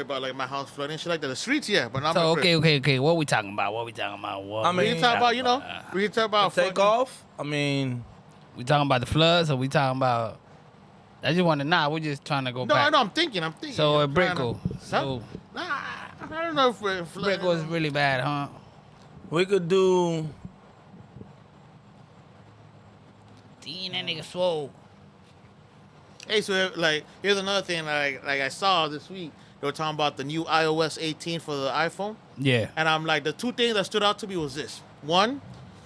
about like my house flooding and shit like that. The streets, yeah, but not So my crib. okay. What we talking about? We can talk about, we can talk about Take off. I mean, we talking about the floods, or we talking about? I just want to know. We're just trying to go No, back. no, I'm thinking. So I'm Brickle. trying to- So Nah, I don't know if we're Brickle is really bad, huh? we could do. Damn, that nigga swole. Hey, so like, here's another thing. Like I saw this week, they were talking about the new iOS 18 for the iPhone, Yeah. and I'm like, the two things that stood out to me was this: one,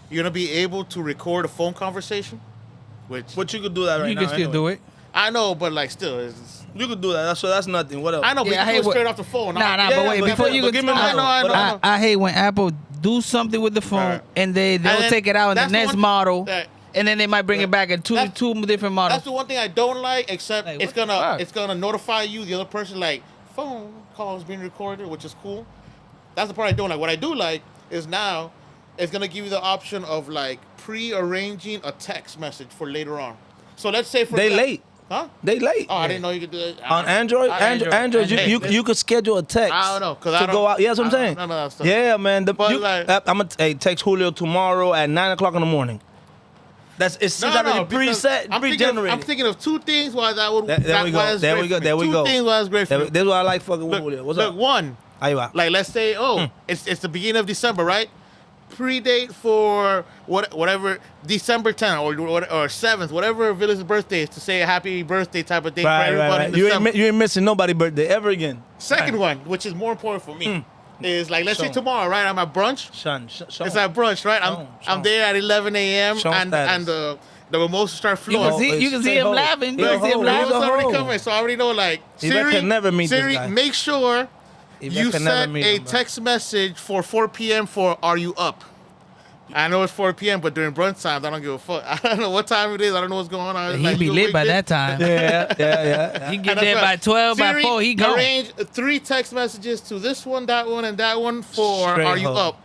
you're gonna be able to record a phone conversation, which But you could do that right You now. can still do it. I know, but like, still, it's, You could do that. That's nothing. What else? I know, but Yeah, I you hate can do it what- straight off the phone. Nah, I- but wait, before you but go, give me I know, I know. I hate when Apple do something with the phone Right. and they don't then take it out in the that's next one- model, that- and then they might bring it back in two That's- different models. That's the one thing I don't like, except Like, it's what the fuck? gonna notify you, the other person, like phone call is being recorded, which is cool. That's the part I don't like. What I do like is now it's gonna give you the option of like pre-arranging a text message for later on. So let's say for They example- late. Huh? They late. Oh, I didn't know you could do it On Android, Android, you could schedule a text. I don't know, 'cause to I don't- go out. Yeah, that's what I'm I saying. don't know that stuff. Yeah, man. But like- I'm gonna text Julio tomorrow at 9:00 in the morning. It's already because preset, I'm pre-generated. thinking of two things why that would. There we go. why it's There great we go. for me. There we two go. things why it's great for me. This is why I like fucking with Look, Julio. What's look, up? one. Ahí va. Like, let's say, it's the beginning of December, right? Predate for whatever December 10th or 7th, whatever Villa's birthday is, to say a happy birthday type of day for everybody. In You December. ain't missing nobody's birthday ever again. Second one, which is more important for me, is like, let's say Show. tomorrow, right? I'm at brunch. Sean. It's at brunch, right? Show. I'm there at 11 a.m. Show and status. the mimosas start You can flowing. see, you can see Stay him home. laughing. You He's can see him a hoe. laughing. He's a It's already hoe. coming, so I already know, like, Yvette can never meet this Siri, guy. make sure Yvette you can never sent meet a him, bro. text message for 4 p.m. for "Are you up?" I know it's 4 p.m., but during brunch times, I don't give a fuck. I don't know what time it is. I don't know what's going on. He Like, be you lit by awake that time. Yeah. He get And there that's by right. 12, by Siri, 4, he gone. Arrange 3 text messages to this one, and that one for Straight "Are you hoe. up?"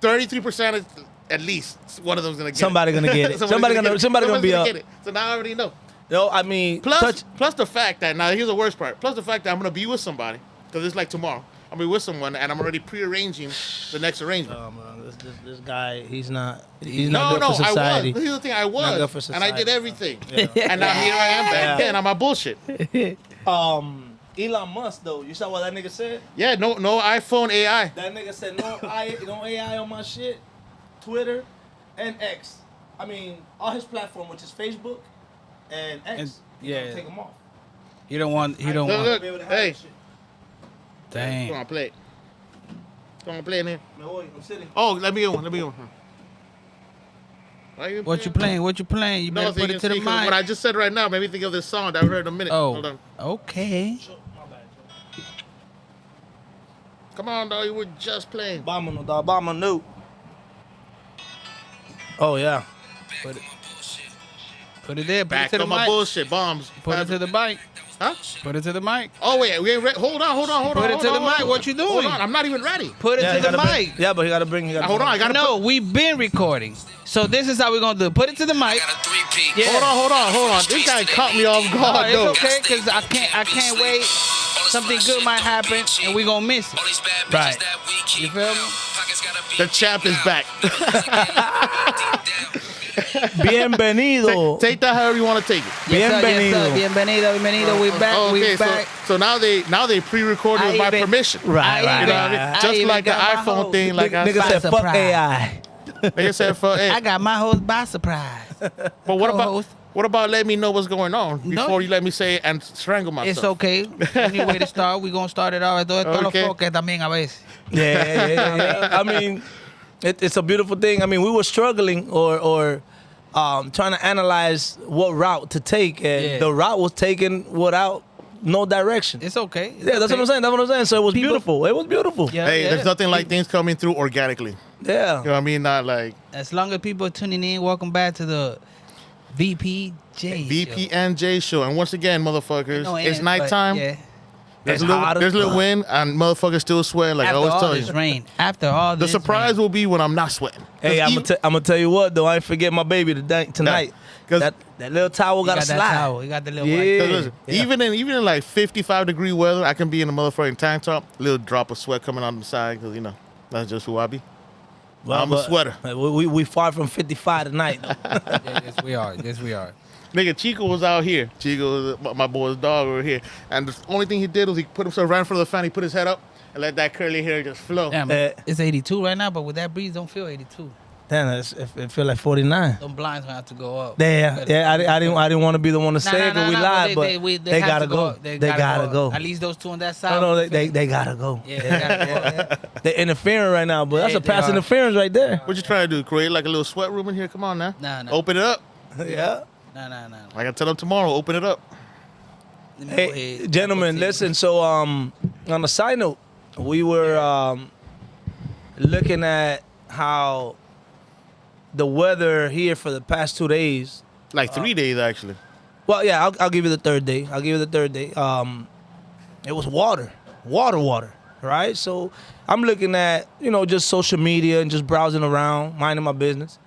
33% is, at least one of them's gonna get Somebody it. gonna get it. Somebody gonna get it. be Somebody's up. get it. So now I already know. No, I mean, Plus the fact that, now here's the worst part. Plus the fact that I'm gonna be with somebody, because it's like tomorrow. I'm gonna be with someone, and I'm already pre-arranging the next arrangement. Oh, man, this guy, he's not good No, for society. I was. Here's the thing, I Not was, good for and I did society. everything. And now here I am back Yeah. again. I'm on bullshit. Elon Musk though, you saw what that nigga said? Yeah, no iPhone AI. That nigga said no AI on my shit, Twitter, and X. I mean, all his platform, which is Facebook and X. yeah. Take them off. He don't want. Look, hey, come Dang. on, play it. Come on, play it in here. Me voy, I'm sitting. Oh, let me get one. What you playing? What you playing? You No, better so you put can it to the see, 'cause what I mic. just said right now made me think of this song that I heard in a minute. Hold Oh, on. okay. My bad, Joe. Come on, dog. You were just playing. Vámonos, dog. Vámonos. Oh, yeah. Put it there. Put Back it to the on my mic. bullshit. Bombs. Put it to the mic. Huh? Put it to the mic. Oh, wait. We ain't ready. Hold on. Put it to the mic. What you Hold doing? on. I'm not even ready. Put it Yeah, to the mic. Yeah, but he gotta bring. Hold on. I got to No, we've been recording. So this is how we're gonna do it. Put it to the mic. Yeah. Hold on. This guy caught me off No, guard, it's though. okay, cause I can't wait. Something good might happen, and we gonna miss it. Right. You feel me? The champ is back. Bienvenido. Take that however you want to take it. Yes, sir, Bienvenido. Bienvenido. We back. Oh, We okay, back. so now they pre-recorded with I my even- permission. Right, I right, You know what I right. mean? I Just even like the got my iPhone whole- thing, like Nigga I said, fuck surprise. AI. nigga said for hey. I got my host by surprise. But what about co-host. letting me know what's going on No. before you let me say it and strangle myself? It's okay. Anyway to start, we gonna start it off. Todos los Okay. foques también a veces. Yeah. I mean, it's a beautiful thing. I mean, we were struggling or trying to analyze what route to take, and Yeah. the route was taken without no direction. It's okay. Yeah, that's what I'm saying. That's what I'm saying. So it was People- beautiful. It was beautiful. Yeah, Hey, yeah. there's nothing like things coming through organically. Yeah. You know what I mean? Not like As long as people are tuning in, welcome back to the VPJ. VPNJ show. And once again, motherfuckers, No, it's but nighttime. Yeah. It's hotter. There's a little wind, and motherfuckers still sweating. Like I After always all tell this you. rain, after all The this surprise rain. will be when I'm not sweating. Hey, I'm gonna tell you what though. I ain't forget my baby tonight. 'Cause- That little towel You got to got that slide. towel. You got the little Yeah. white. 'Cause towel. listen, Yeah. even in like 55-degree weather, I can be in a motherfucking tank top, little drop of sweat coming on the side, because that's just who I be. I'm a but sweater. We far from 55 tonight. Yes, we are. Yes, we are. Nigga, Chico was out here. Chico was my boy's dog over here, and the only thing he did was he put himself right in front of the fan. He put his head up and let that curly hair just flow. Damn, it's 82 right now, but with that breeze, don't feel 82. Damn, it feel like 49. Them blinds gonna have to go up. Yeah. I didn't want to be the one to say it because we live, but they have gotta to go. up. They gotta go. At least those two on that side. No, they gotta go. Yeah, they gotta go. Yeah. They're interfering right now, but that's Yeah, a pass they are. interference right there. What you trying to do? Create like a little sweat room in here? Come on now. Nah. Open it up. Yeah. Nah. I can tell them tomorrow. Open it up. Let me go Hey, ahead. gentlemen, I'll go listen. So, on a side note, we were looking at how the weather here for the past 2 days. Like 3 days actually. Well, yeah, I'll give you the third day. It was water, right? So I'm looking at just social media and just browsing around, minding my business,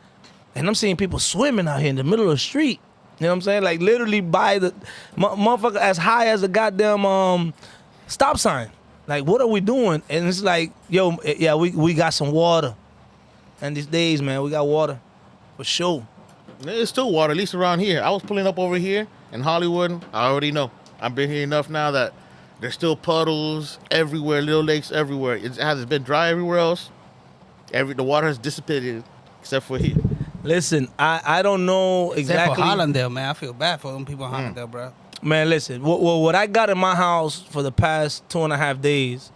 and I'm seeing people swimming out here in the middle of the street. You know what I'm saying? Like literally by the motherfucker as high as the goddamn stop sign. Like, what are we doing? And it's like, yo, yeah, we got some water. And these days, man, we got water for sure. It's still water, at least around here. I was pulling up over here in Hollywood. I already know. I've been here enough now that there's still puddles everywhere, little lakes everywhere. It hasn't been dry everywhere else. The water has dissipated except for here. Listen, I don't know Except exactly. for Hollandale, man. I feel bad for them people in Hollandale, bro. Man, listen, what I got in my house for the past 2.5 days,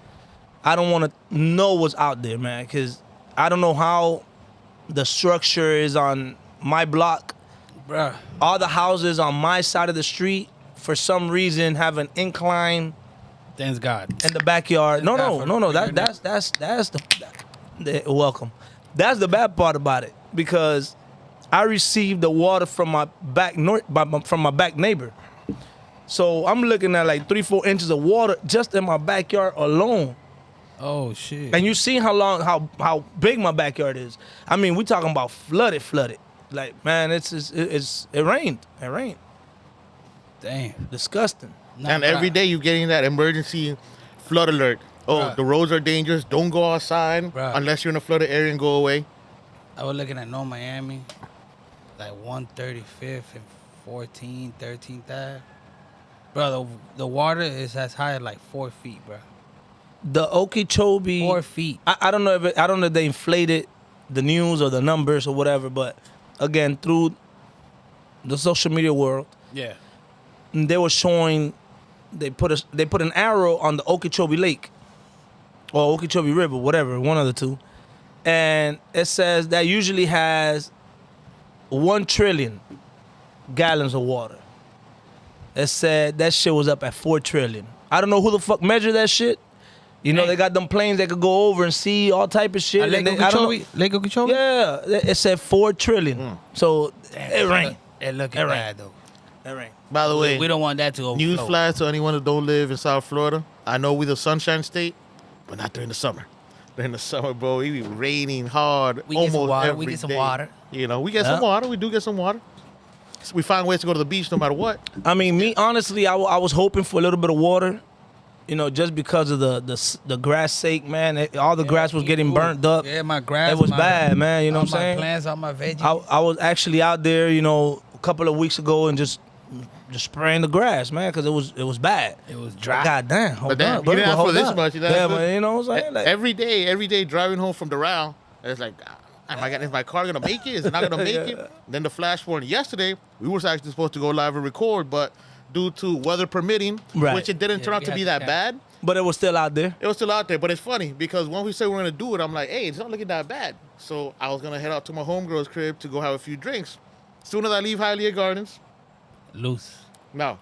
I don't want to know what's out there, man, because I don't know how the structure is on my block. Bruh. All the houses on my side of the street, for some reason, have an incline Thanks God. in the backyard. Thank God No. for your That's the welcome. That's the bad part about it, because I received the water from my back from my back neighbor. So I'm looking at like 3-4 inches of water just in my backyard alone. Oh shit. And you see how big my backyard is. I mean, we talking about flooded. Like, man, it rained. It rained. Damn. Disgusting. Nah, And bruh. every day you're getting that emergency flood alert. Oh, Bruh. the roads are dangerous. Don't go outside Bruh. unless you're in a flooded area and go away. I was looking at North Miami, like 135th and 13th Ave. Bro, the water is as high as like 4 feet, bro. The Okeechobee. 4 feet. I don't know if they inflated the news or the numbers or whatever, but again, through the social media world, Yeah. they were showing they put an arrow on the Okeechobee Lake or Okeechobee River, whatever, one of the two, and it says that usually has 1 trillion gallons of water. It said that shit was up at 4 trillion. I don't know who the fuck measured that shit. They got them planes that could go over and see all type of shit. Lake and I don't know- Okeechobee? Lake Okeechobee? Yeah, it said 4 trillion. So it rained. It looking It rained. bad, though. It rained. By the way, We don't want that to overflow. newsflash to anyone who don't live in South Florida. I know we're the Sunshine State, but not during the summer. During the summer, bro, it be raining hard We get some almost water. every We get some day. water. We get some water. We do get some water. So we find ways to go to the beach no matter what. I mean, me honestly, I was hoping for a little bit of water, just because of the grass sake, man. All the grass was getting burnt up. Yeah, my grass. It was bad, man. You know all what I'm saying? My plants, all my veggies. I was actually out there, a couple of weeks ago and just spraying the grass, man, because it was bad. It was dry. God damn. Hold But then up, you didn't ask for hold this up. much. You didn't Yeah, ask for- but you know what I'm saying? Like, every day driving home from Doral, it's like, is my car gonna make it? Is it not gonna make it? Then the flash warning. Yesterday, we were actually supposed to go live and record, but due to weather permitting, Right. which it didn't turn out to be that bad, but it was still out there. it was still out there. But it's funny because when we said we were gonna do it, I'm like, hey, it's not looking that bad. So I was gonna head out to my homegirl's crib to go have a few drinks. Soon as I leave Hialeah Gardens, Loose. no,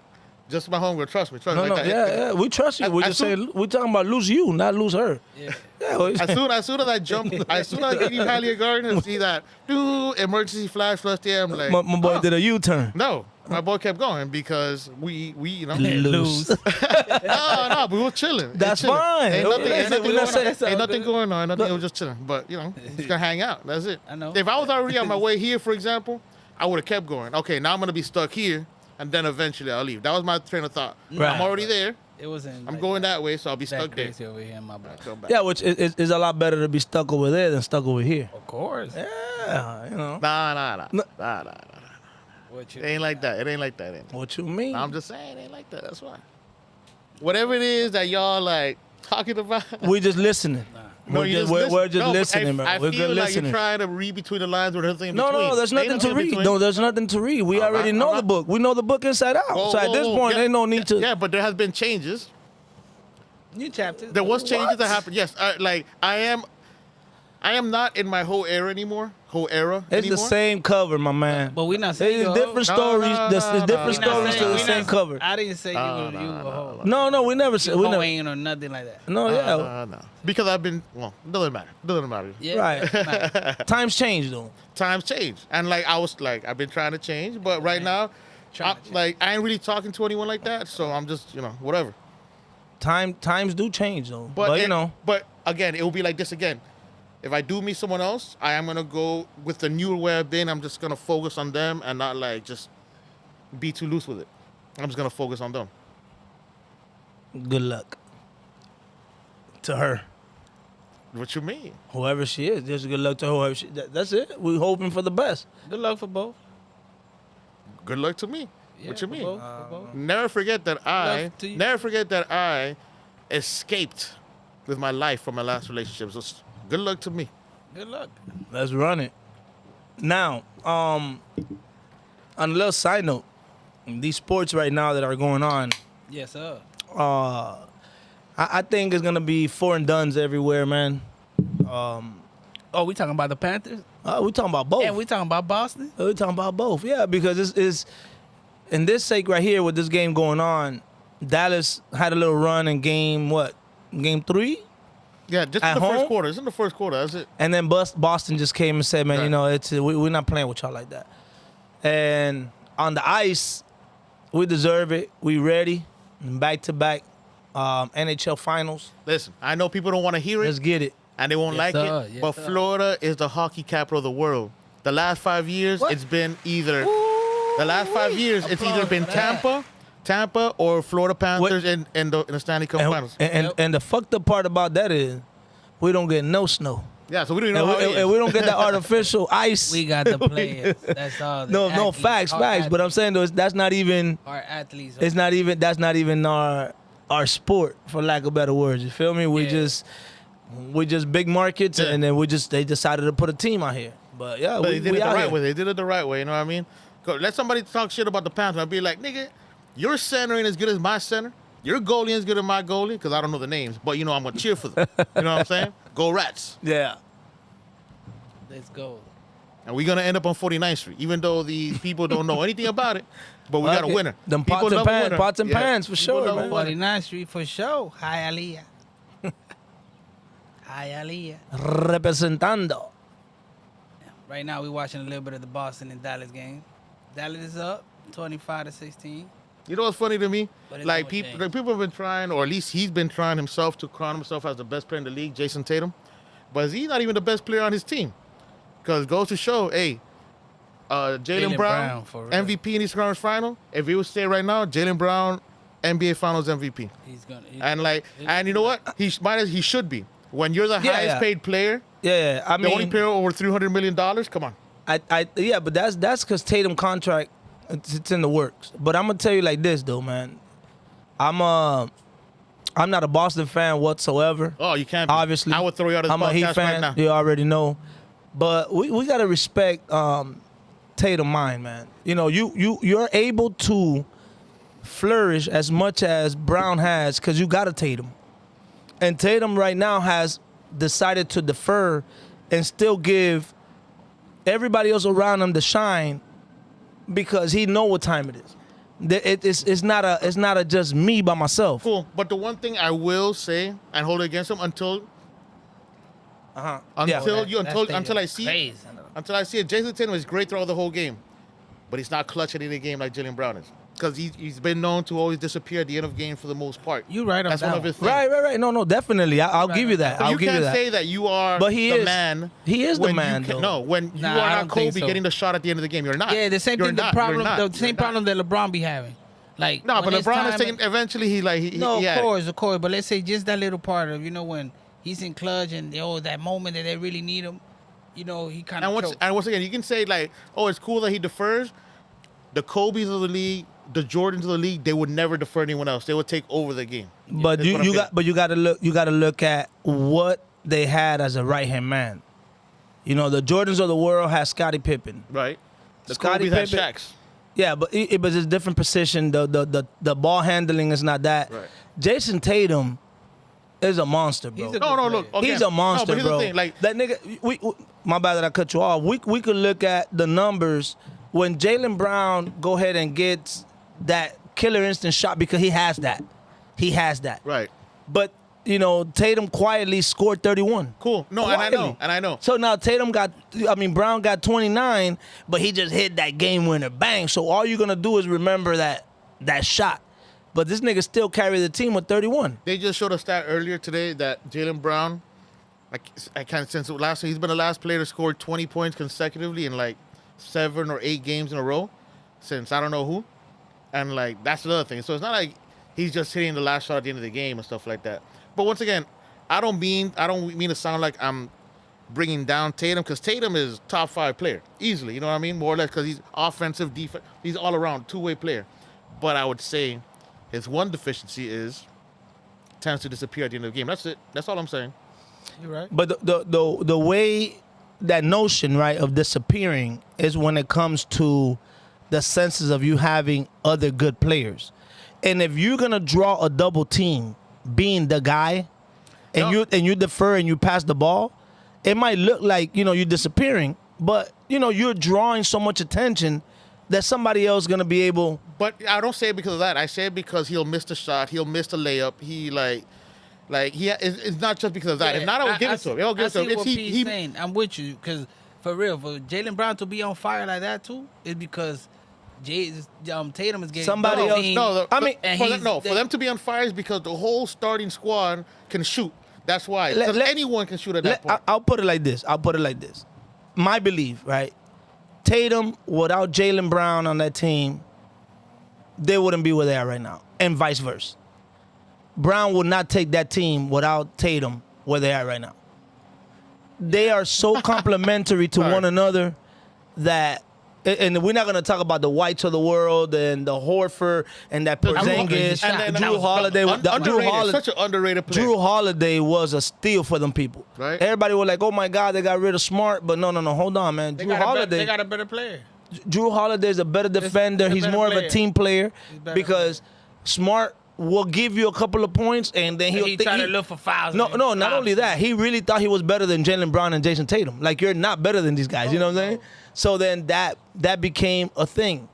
just my homegirl. Trust me. No, like that. yeah, we trust you. As- We as just soon- saying we talking about lose you, not lose her. Yeah. Yeah, we- As soon as I jump, as soon as I leave Hialeah Gardens and see that emergency flash there, I'm like, my boy oh, did a U-turn. No, My boy kept going because we Lose. no, but we were chilling. That's Chilling. fine. Ain't nothing, That's it. We're not saying it's all ain't nothing good. going on. Nothing. It was just chilling. But just gonna hang out. That's it. I know. If I was already on my way here, for example, I would have kept going. Okay, now I'm gonna be stuck here, and then eventually I'll leave. That was my train of thought. Right. I'm already there. It wasn't. I'm going that way, so I'll be that stuck there. crazy over here, my boy. Come back. Yeah, which is a lot better to be stuck over there than stuck over here. Of course. Yeah, you know. Nah. What you It ain't like that. It ain't like that. Ain't it? What you mean? I'm just saying, it ain't like that. That's why. Whatever it is that y'all like talking about. We just listening. No, we're you just, just listen. we're just No, but listening, bro. I We're feel good like listening. you're trying to read between the lines or there's nothing in No, between. no, there's nothing Ain't to in read. between. No, there's nothing to read. We All already right, know all the right. book. We know the book inside out. Whoa, so at whoa, this whoa. point, Yeah, ain't no need to. Yeah, but there has been changes. New chapters. There was changes What? that happened. Yes, I am not in my whole era anymore. Whole era It's anymore. the same cover, my man. But we not saying It's you a different hoe. stories. No, There's no, different no, stories no, to no, the no, same no. cover. I didn't say you were a hoe. No, we never said. You We never. hoeing or nothing like that. No, yeah. No. Because I've been doesn't matter. Yeah. Right. Times change though. Times change, and I've been trying to change, but right now, Trying to change. I ain't really talking to anyone like that, so I'm just whatever. Times do change though. But But again, it will be like this again. If I do meet someone else, I am gonna go with the newer way I've been. I'm just gonna focus on them and not just be too loose with it. I'm just gonna focus on them. good luck to her, What you mean? whoever she is. Just good luck to whoever she. That's it. We hoping for the best. Good luck for both. Good luck to me. Yeah, What you for mean? both, for both. Never forget that to you. never forget that I escaped with my life from my last relationship. So good luck to me. Good luck. Let's run it. Now, on a little side note, these sports right now that are going on, Yes, sir. I think it's gonna be foreign duns everywhere, man. Oh, we talking about the Panthers? We talking about both. And we talking about Boston? We're talking about both, yeah, because it's in this sake right here with this game going on. Dallas had a little run in game 3, Yeah, just At in the first home? quarter. It's in the first quarter. That's it. and then Boston just came and said, "Man, Right. we're not playing with y'all like that." And on the ice, we deserve it. We ready, back to back NHL finals. Listen, I know people don't want to hear Let's it get it. and they won't Yes, like sir. it, Yes, but sir. Florida is the hockey capital of the world. The last 5 years, What? it's been either it's either been Tampa or Florida Panthers in the Stanley Cup Finals. And the fucked up part about that is we don't get no snow. Yeah, so we don't even And know we, how it is. and we don't get that artificial ice. We got the players. That's all. The no, athletes, facts. our But I'm athletes, saying though, that's not even. our athletes. It's not even. That's not even our sport, for lack of better words. You feel me? We Yeah. just big markets, Yeah. and then they decided to put a team out here. But yeah, But we they did we it the out right here. way. They did it the right way. You know what I mean? Let somebody talk shit about the Panthers. I'd be like, nigga, your center ain't as good as my center. Your goalie ain't as good as my goalie, because I don't know the names. But, I'm going to cheer for them. You know what I'm saying? Go Rats. Yeah. Let's go. And we're going to end up on 49th Street, even though the people don't know anything about it. But we got a Fuck it. winner. Them People pots and love a pans, winner. pots and pans, for People sure, love a man. winner. 49th Street for sure. Hi, Aliyah. Hi, Aliyah. Representando. Right now, we're watching a little bit of the Boston and Dallas game. Dallas is up 25-16. You know what's funny to me? But it's Like gonna people, change. like people have been trying, or at least he's been trying himself to crown himself as the best player in the league, Jason Tatum. But he's not even the best player on his team. Because it goes to show, hey, Jalen Jaylen Brown, Brown, for real. MVP in his conference final. If he would stay right now, Jalen Brown, NBA Finals MVP. He's gonna. And you know what? He should be. When you're the Yeah, highest yeah. paid player, Yeah, I the mean, only player over $300 million. Come on. yeah, but that's because Tatum contract it's in the works. But I'm gonna tell you like this though, man. I'm not a Boston fan whatsoever. Oh, you can't. Be. Obviously, I would throw you out of the I'm a Heat podcast fan. right now. You already know. But we gotta respect Tatum mind, man. You're able to flourish as much as Brown has because you got a Tatum. And Tatum right now has decided to defer and still give everybody else around him the shine because he know what time it is. It's not a just me by myself. Cool. But the one thing I will say and hold it against him until Yeah. until That I see crazy. until I see it, Jason Tatum was great throughout the whole game. but he's not clutch at any game like Jaylen Brown is. Because he's been known to always disappear at the end of game for the most part. You right on That's that one of one. his things. Right. No, definitely. I'll give you that. But I'll you give you can't that. say that you are But he the is. man. He is the when man, you can, though. No, when Nah, you I are don't not think Kobe so. getting the shot at the end of the game, you're not. Yeah, the same You're thing. not. The You're problem, not. the same You're problem not. that LeBron be having. Like No, when but it's LeBron is time- taking. Eventually, he No, had it. of course. But let's say just that little part of when he's in clutch and that moment that they really need him. He kind of. And once again, you can say like, oh, it's cool that he defers. The Kobe's of the league, the Jordans of the league, they would never defer anyone else. They would take over the game. But That's what I'm getting. you got to look at what they had as a right hand man. The Jordans of the world had Scottie Pippen. Right. The Scottie Kobe's had Pippen- Shaqs. Yeah, but it was a different position. The ball handling is not that. Right. Jason Tatum is a monster, bro. He's a- No, look. Okay. He's a monster, no, but here's bro. The thing, like, that nigga. My bad that I cut you off. We could look at the numbers when Jaylen Brown go ahead and gets that killer instant shot because he has that. He has that. right. But Tatum quietly scored 31. Cool. No, Quietly. and I know. So now Brown got 29, but he just hit that game winner, bang. So all you're gonna do is remember that shot. But this nigga still carried the team with 31. They just showed a stat earlier today that Jaylen Brown, I can't since last he's been the last player to score 20 points consecutively in like 7 or 8 games in a row since I don't know who. And like that's another thing. So it's not like he's just hitting the last shot at the end of the game and stuff like that. But once again, I don't mean to sound like I'm bringing down Tatum because Tatum is top 5 player easily. You know what I mean? More or less because he's offensive, defense. He's all around 2-way player. But I would say his one deficiency is tends to disappear at the end of the game. That's it. That's all I'm saying. You're right. But the way that notion, right, of disappearing is when it comes to the senses of you having other good players. And if you're gonna draw a double team being the guy and No. you defer and you pass the ball, it might look like, you're disappearing, but you're drawing so much attention that somebody else is gonna be able. But I don't say it because of that. I say it because he'll miss the shot. He'll miss the layup. It's not just because of that. If not, I would give it to him. I'll give it to him. I see If what P's he saying. I'm with you because for real, for Jaylen Brown to be on fire like that too is because Tatum is getting Somebody double else- teamed. No, I mean, and for them to be on fire is because the whole starting squad can shoot. That's why. Let- Because let- anyone can shoot at that point. I'll put it like this. My belief, right? Tatum, without Jaylen Brown on that team, they wouldn't be where they are right now, and vice versa. Brown would not take that team without Tatum where they are right now. They are so complementary to Right. one another that, and we're not going to talk about the Whites of the world and the Horford and that Porzingis, Drew Holiday. Such an underrated player. Drew Holiday was a steal for them people. Right. Everybody was like, "Oh my God, they got rid of Smart," but no, hold on, man. They Drew Holiday, got a better player. Drew Holiday is a better defender. he's a He's better more of a player. team player He's better because Smart will give you a couple of points and then He try to look for fouls. No, not only that, he really thought he was better than Jaylen Brown and Jason Tatum. Like, you're not better than these guys. You know what I'm saying? So then that became a thing.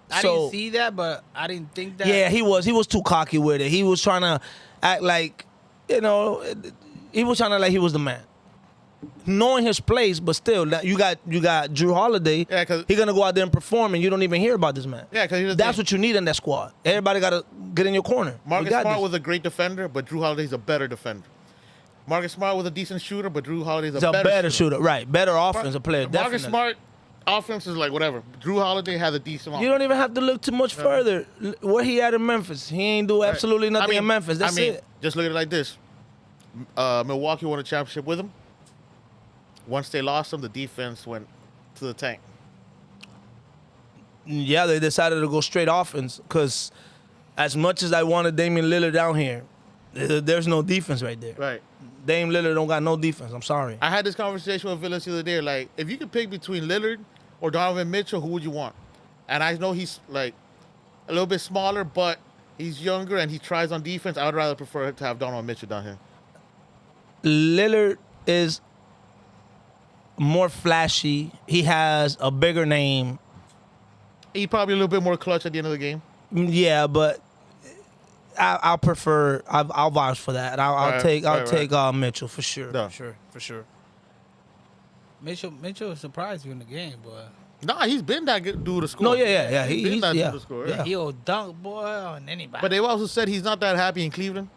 I didn't see that, but I didn't think that. Yeah, he was too cocky with it. He was trying to act like, he was trying to like he was the man. Knowing his place, but still, you got Drew Holiday. Yeah, 'cause- he's gonna go out there and perform, and you don't even hear about this man. Yeah, 'cause here's the that's thing. what you need in that squad. Everybody gotta get in your corner. Marcus We got Smart this. was a great defender, but Drew Holiday's a better defender. Marcus Smart was a decent shooter, but Drew Holiday's He's a better shooter, right? Better offensive player. Marcus Definitely. Smart, offense is like whatever. Drew Holiday has a decent offense. You don't even have to look too much further. Where he at in Memphis, he ain't do absolutely nothing in Memphis. That's it. Just look at it like this. Milwaukee won a championship with him. Once they lost him, the defense went to the tank. Yeah, they decided to go straight offense because as much as I wanted Damian Lillard down here, there's no defense right there. Right. Dame Lillard don't got no defense. I'm sorry. I had this conversation with Villas the other day. Like, if you could pick between Lillard or Donovan Mitchell, who would you want? And I know he's like a little bit smaller, but he's younger and he tries on defense. I would rather prefer to have Donovan Mitchell down here. Lillard is more flashy. He has a bigger name. He probably a little bit more clutch at the end of the game. Yeah, but I'll prefer. I'll vouch for that. I'll take Mitchell for sure. Yeah. For sure. Mitchell surprised you in the game, boy. Nah, he's been that good dude to score. No, yeah. He's been He's that yeah. dude to score. Yeah. He'll dunk, boy, on anybody. But they've also said he's not that happy in Cleveland.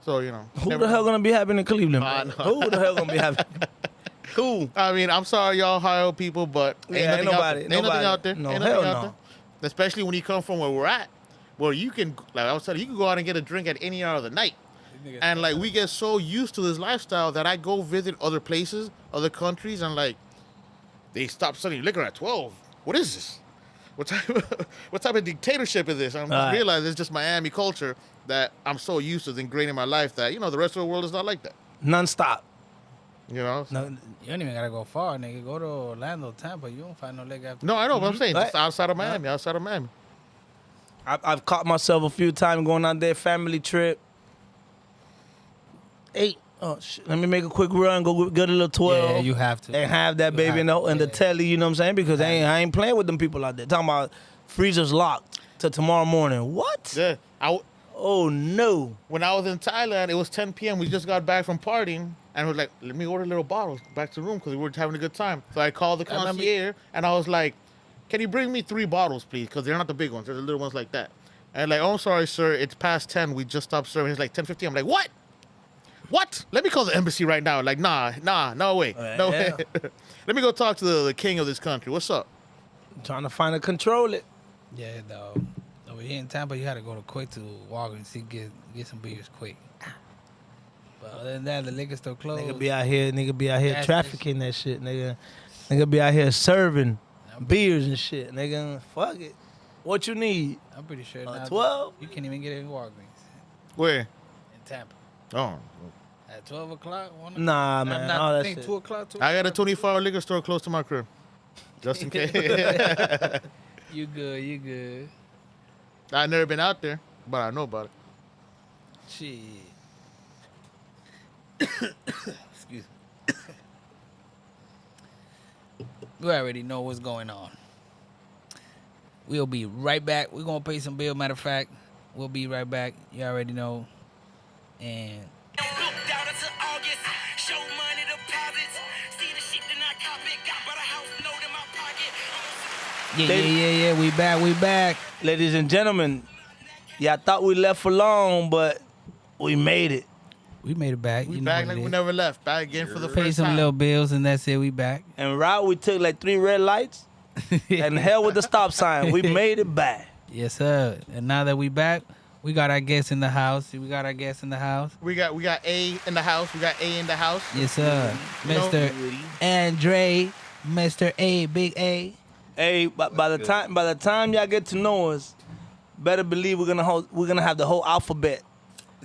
So, you know. Who the hell gonna be happy in Cleveland? I Bro? know. Who the hell gonna be happy? Cool. I mean, I'm sorry, y'all Ohio people, but ain't nothing out there. No, Ain't hell nothing out no. there. Especially when you come from where we're at, where you can, like I was telling you, can go out and get a drink at any hour of the night. And like we get so used to this lifestyle that I go visit other places, other countries, and like they stop selling liquor at 12. What is this? What type of dictatorship is this? I'm just realizing it's just Miami culture that I'm so used to, it's ingrained in my life that, you know, the rest of the world is not like that. Non-stop. You know? No, You don't even gotta go far, nigga. Go to Orlando, Tampa. You don't find no leg after. No, I know, but I'm saying Right. just outside of Miami, I've caught myself a few times going out there, family trip. 8. Oh shit! Let me make a quick run. Go get a little 12. Yeah, you have to. And have that You baby have in the, to, in the yeah. telly. You know what I'm saying? Because I ain't playing with them people out there. Talking about freezers locked till tomorrow morning. What? Yeah. Oh no! When I was in Thailand, it was 10 p.m. We just got back from partying, and we're like, let me order little bottles back to the room because we were having a good time. So I called the concierge, and I was like, can you bring me 3 bottles, please? Because they're not the big ones. They're the little ones like that. And like, oh, I'm sorry, sir. It's past 10. We just stopped serving. It's like 10:50. I'm like, what? What? Let me call the embassy right now. Like, nah, no way. No way. Let me go talk to the king of this country. What's up? I'm trying to find a control it. Yeah, dog. Over here in Tampa, you had to go to quick to Walgreens to get some beers quick. But other than that, the liquor store closed. Nigga be out here Gas trafficking that shit, nigga. Nigga be out here serving beers and shit, nigga. Fuck it. What you need? I'm pretty sure now 12? you can't even get it in Walgreens Where? in Tampa. Oh. At 12 o'clock? 1 o'clock? Nah, man. Not All I that think shit. 2 o'clock. 2 I got a 24-hour liquor store close to my crib. Just in case. You good, you good. I've never been out there, but I know about it. Shit. Excuse me. We already know what's going on. We'll be right back. We're going to pay some bill. Matter of fact, we'll be right back. You already know. And Booked out until August. Show money deposits. See the shit that I cop it. Got by the house note in my pocket. yeah. We back. Ladies and gentlemen, yeah, I thought we left for long, but we made it. We made it back. We You know back what like it we is. never left. Back again for the Pay first some time. little bills and that's it. We back. And right, we took like 3 red lights and hell with the stop sign. We made it back. Yes, sir. And now that we back, we got our guests in the house. We got We got A in the house. We got A in the house. Yes, sir. You know- Mr. Andre, Mr. A, Big A. Hey, by the time y'all get to know us, better believe we're gonna have the whole alphabet.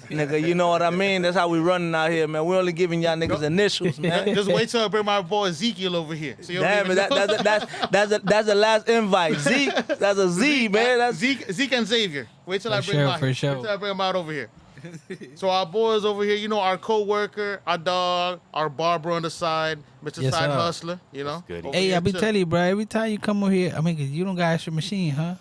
Nigga, you know what I mean? That's how we running out here, man. We only giving y'all niggas initials, man. Just wait till I bring my boy Ezekiel over here. So you don't Damn even it, know. that's the last invite. Zeke, that's a Z, man. That's Zeke and Xavier. Wait till I For bring sure, him out. for Here. sure. Wait till I bring him out over here. So our boys over here, you know, our co-worker, our dog, our barber on the side, Mr. Yes, Side sir. Hustler, you know. good. Over Hey, here I be too. telling you, bro, every time you come over here, I mean, 'cause you don't got extra machine, huh?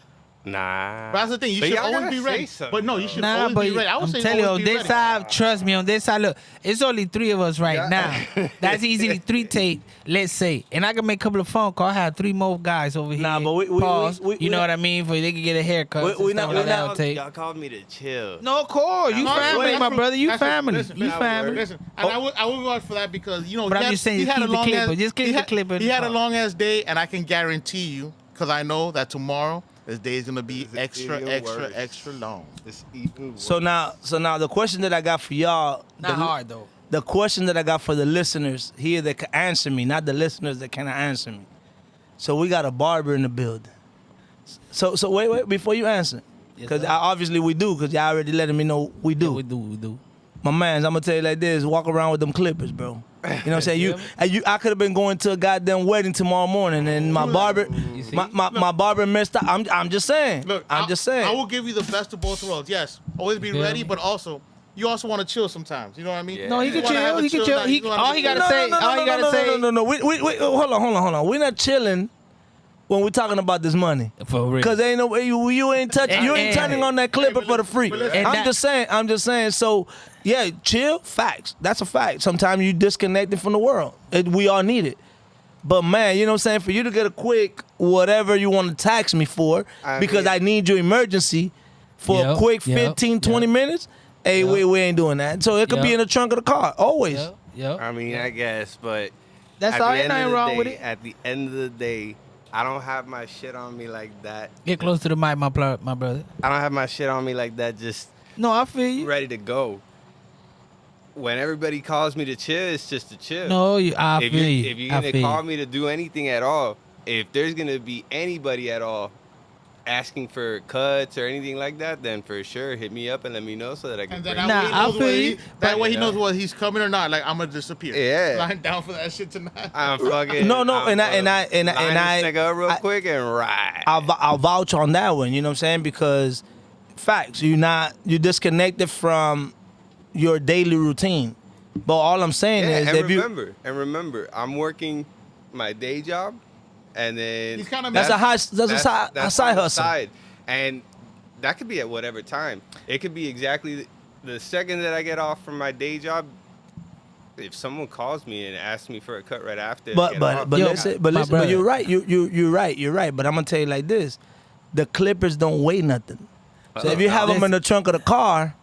Nah. But that's the thing, you But should y'all always gotta be say ready. something, But no, you though. should Nah, always but be ready. I would I'm say telling you, on always be this ready. side, trust me, on this side, look, it's only 3 of us right now. That's easily 3 tape, let's say. And I can make a couple of phone calls. I have 3 more guys over here. Nah, but we- Pause. we- You know what I mean? For they can get a haircut. We not- we not- that tape. Y'all called me to chill. No, of course. You No, family, that's my true. brother. You That's true. family. Listen, You listen, family. Listen, and I would go out for that because, you know, But he I'm had- just saying, he had keep a the long clipper. ass- Just keep he the had- clipper. He had a long ass day, and I can guarantee you, because I know that tomorrow, this day is going to be It's extra, even extra, worse. extra long. It's even worse. so now the question that I got for y'all, Not hard, though. the question that I got for the listeners here that can answer me, not the listeners that cannot answer me. So we got a barber in the building. So wait before you answer, Yes, because sir. obviously we do, because y'all already letting me know we do. We do. My mans, I'm gonna tell you like this: walk around with them clippers, bro. You know what I'm saying? I could have been going to a goddamn wedding tomorrow morning, and my barber, see? my barber messed up. I'm just saying. Look, I'm just saying. I will give you the best of both worlds. Yes, always be feel ready, me? but also, you also want to chill sometimes. You know what I mean? Yeah. No, he You can wanna have chill. a He can chill. night. He, You wanna all have he a- gotta say. All he gotta say. No. We hold on. We're not chilling when we're talking about this money. For real. Cause ain't no way you ain't touching, you ain't turning on that clipper for the free. listen- And I'm that- just saying. So yeah, chill. Facts. That's a fact. Sometimes you disconnected from the world. We all need it. But man, you know what I'm saying? For you to get a quick whatever you want to tax me for, because I need your emergency for a quick 15, 20 minutes, hey, we ain't doing that. So it could be in the trunk of the car, always. I mean, I guess, but That's all. Ain't nothing wrong with it. At the end of the day, I don't have my shit on me like that. Get close to the mic, my brother. I don't have my shit on me like that. Just No, I feel you. ready to go. When everybody calls me to chill, it's just to chill. No, I feel you. If you're gonna call me to do anything at all, if there's gonna be anybody at all asking for cuts or anything like that, then for sure hit me up and let me know so that I can. And then bring that way he knows whether he's coming or not. Like, I'm gonna disappear. Yeah. I'm down for that shit tonight. I'm fucking. No, I'm and I line this nigga up real quick and ride. I'll vouch on that one. You know what I'm saying? Because facts, you disconnected from your daily routine. But all I'm saying is and that remember, I'm working my day job, and then He's kinda that's a side hustle. Side. And that could be at whatever time. It could be exactly the second that I get off from my day job. If someone calls me and asks me for a cut right after, But you're right. You're right. But I'm gonna tell you like this: the clippers don't weigh nothing. So if you have them in the trunk of the car,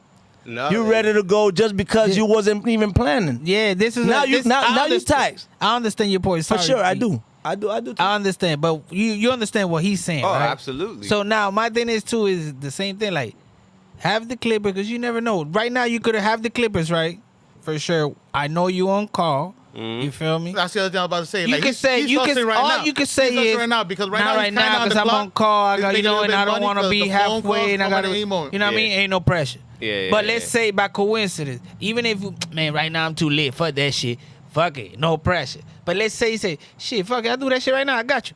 you're ready to go just because you wasn't even planning. Yeah, this is now you taxed. I understand your point. For Sorry, sure, I Pete. do. I do. Too. I understand, but you understand what he's saying, right? Absolutely. So now my thing is too is the same thing. Like, have the clipper because you never know. Right now you could have the clippers, right? For sure. I know you on call. You feel me? That's the other thing I was about to say. You like, can say he's you can hustling right all now. you can say He's hustling is right now because right not now right he's kinda now on the because I'm block. on call. I He's got making a and little I bit don't money want to 'cause be the phone calls halfway, and I come got at any to, moment. you know what I mean? Ain't no pressure. Yeah, But let's say by coincidence, even if man, right now I'm too lit. Fuck that shit. Fuck it, no pressure. But let's say you say, shit, fuck it, I do that shit right now. I got you.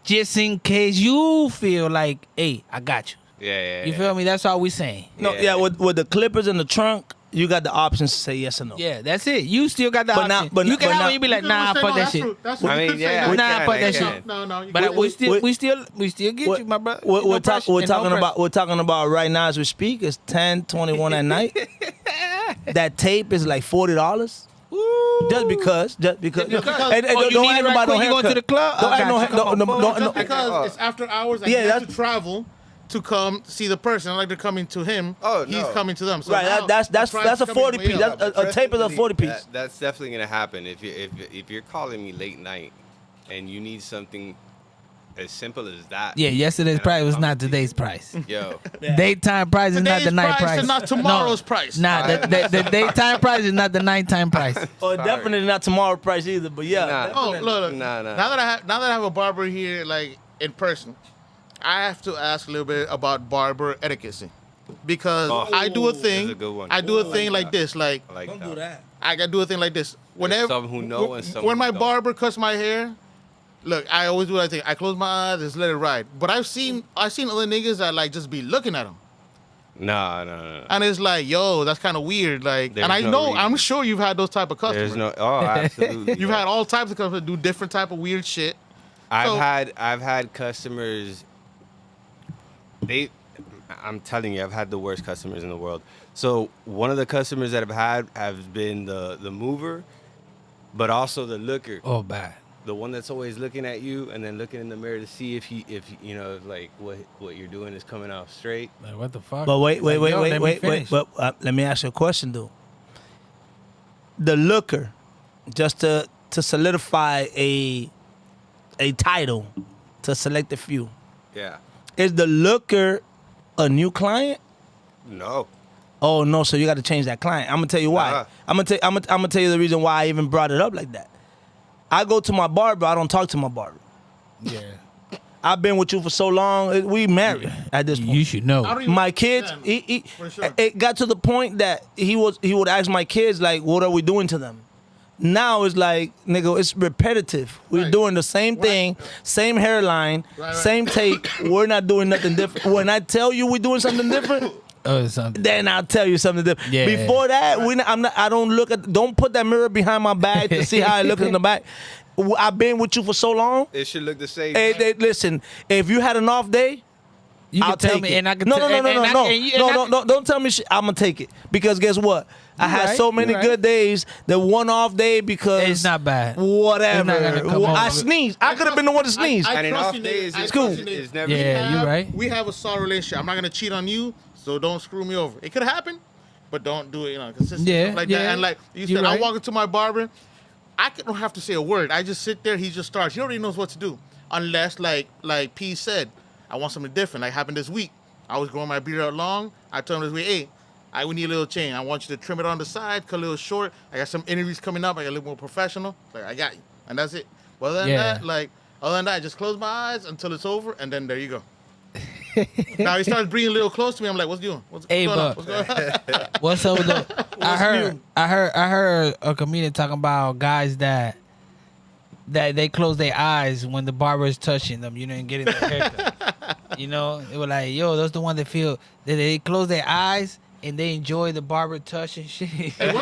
Just in case you feel like, hey, I got you. Yeah. You feel me? That's all we saying. No, with the clippers in the trunk, you got the options to say yes or no. Yeah, that's it. You still got the But now- option. but you now- can but have now- it, you be like, nah, fuck that shit. Nah, fuck that shit. No. But we still get you, my brother. We're talking about right now as we speak. It's 10:21 at night. That tape is like $40. Just because. Just because. And Oh, you don't need ask it right nobody quick, no you going to haircut. the club? Don't I ask no got hair- you. no- Come on, no- phone. no- Just because it's after hours and Yeah, he has that's- to travel to come see the person. Like they're coming to him. Oh, He's no. coming to them. So Right, now that's the price a is coming 40 way piece. up. That's a tape is a 40 piece. That's definitely gonna happen if you're calling me late night and you need something as simple as that. Yeah, yesterday's and price I'm was coming not to today's you. price. Yo, Daytime price is not Today's the night price price. and not tomorrow's price. Nah, the daytime price is not the nighttime price. Or definitely not tomorrow price either. But yeah. Nah. Oh, look. Nah. Now that I have a barber here, like in person, I have to ask a little bit about barber etiquette because I do a thing. That's a good one. I do a thing like this. Like I like Don't do that. I gotta do a thing like this. some who know and some when who my don't. barber cuts my hair, look, I always do that thing. I close my eyes, just let it ride. But I've seen other niggas that like just be looking at him, No. and it's like, yo, that's kind of weird. Like, There's and I no know, reason. I'm sure you've had those type of customers. There's no. Oh, absolutely. You've had all types of customers do different type of weird shit. So- I've had customers. I'm telling you, I've had the worst customers in the world. So one of the customers that I've had has been the mover, but also the looker. Oh, bad. The one that's always looking at you and then looking in the mirror to see if you know, like what you're doing is coming off straight. Like, what the fuck? But wait. Like, yo, let me finish. But let me ask you a question, though. The looker, just to solidify a title, to select a few, Yeah. is the looker a new client? No. Oh no, so you got to change that client. I'm gonna tell you why. Nah. I'm gonna tell you the reason why I even brought it up like that. I go to my barber. I don't talk to my barber. Yeah. I've been with you for so long. We married at this point. You should know. I don't even- My kids, Yeah, for sure. it got to the point that he would ask my kids like, "What are we doing to them?" Now it's like, nigga, it's repetitive. We're Right. doing the same thing, same hairline, Right. same take. We're not doing nothing different. When I tell you we're doing something different, Oh, something. then I'll tell you something different. Yeah. Before that, I don't put that mirror behind my back to see how I look in the back. I've been with you for so long. It should look the same. Hey, listen, if you had an off day, You I'll can tell take me, it. and I can No, tell. don't tell me shit. I'm gonna take it because guess what? I had right, so many you right. good days. The one off day because It's not bad. whatever. It's not gonna come I over. sneezed. I could have been the one to sneeze. I And an trust off you, day Nate. is I it's trust cool. you, Nate. It's never. Yeah. you're right. We have a solid relationship. I'm not gonna cheat on you, so don't screw me over. It could happen, but don't do it, consistent Yeah, stuff like yeah. that. And like you You're said, I right. walk into my barber, don't have to say a word. I just sit there. He just starts. He already knows what to do, unless like P said, I want something different. Like happened this week. I was growing my beard out long. I told him this week, hey, we need a little change. I want you to trim it on the side, cut a little short. I got some interviews coming up. I got a little more professional. Like I got you, and that's it. But other than that, I just close my eyes until it's over, and then there you go. Now he starts breathing a little close to me. I'm like, what's doing? What's going on? What's going on? What's up with the? I heard a comedian talking about guys that they close their eyes when the barber is touching them, and getting their haircut. They were like, yo, those the one that feel that they close their eyes and they enjoy the barber touch and shit. Hey,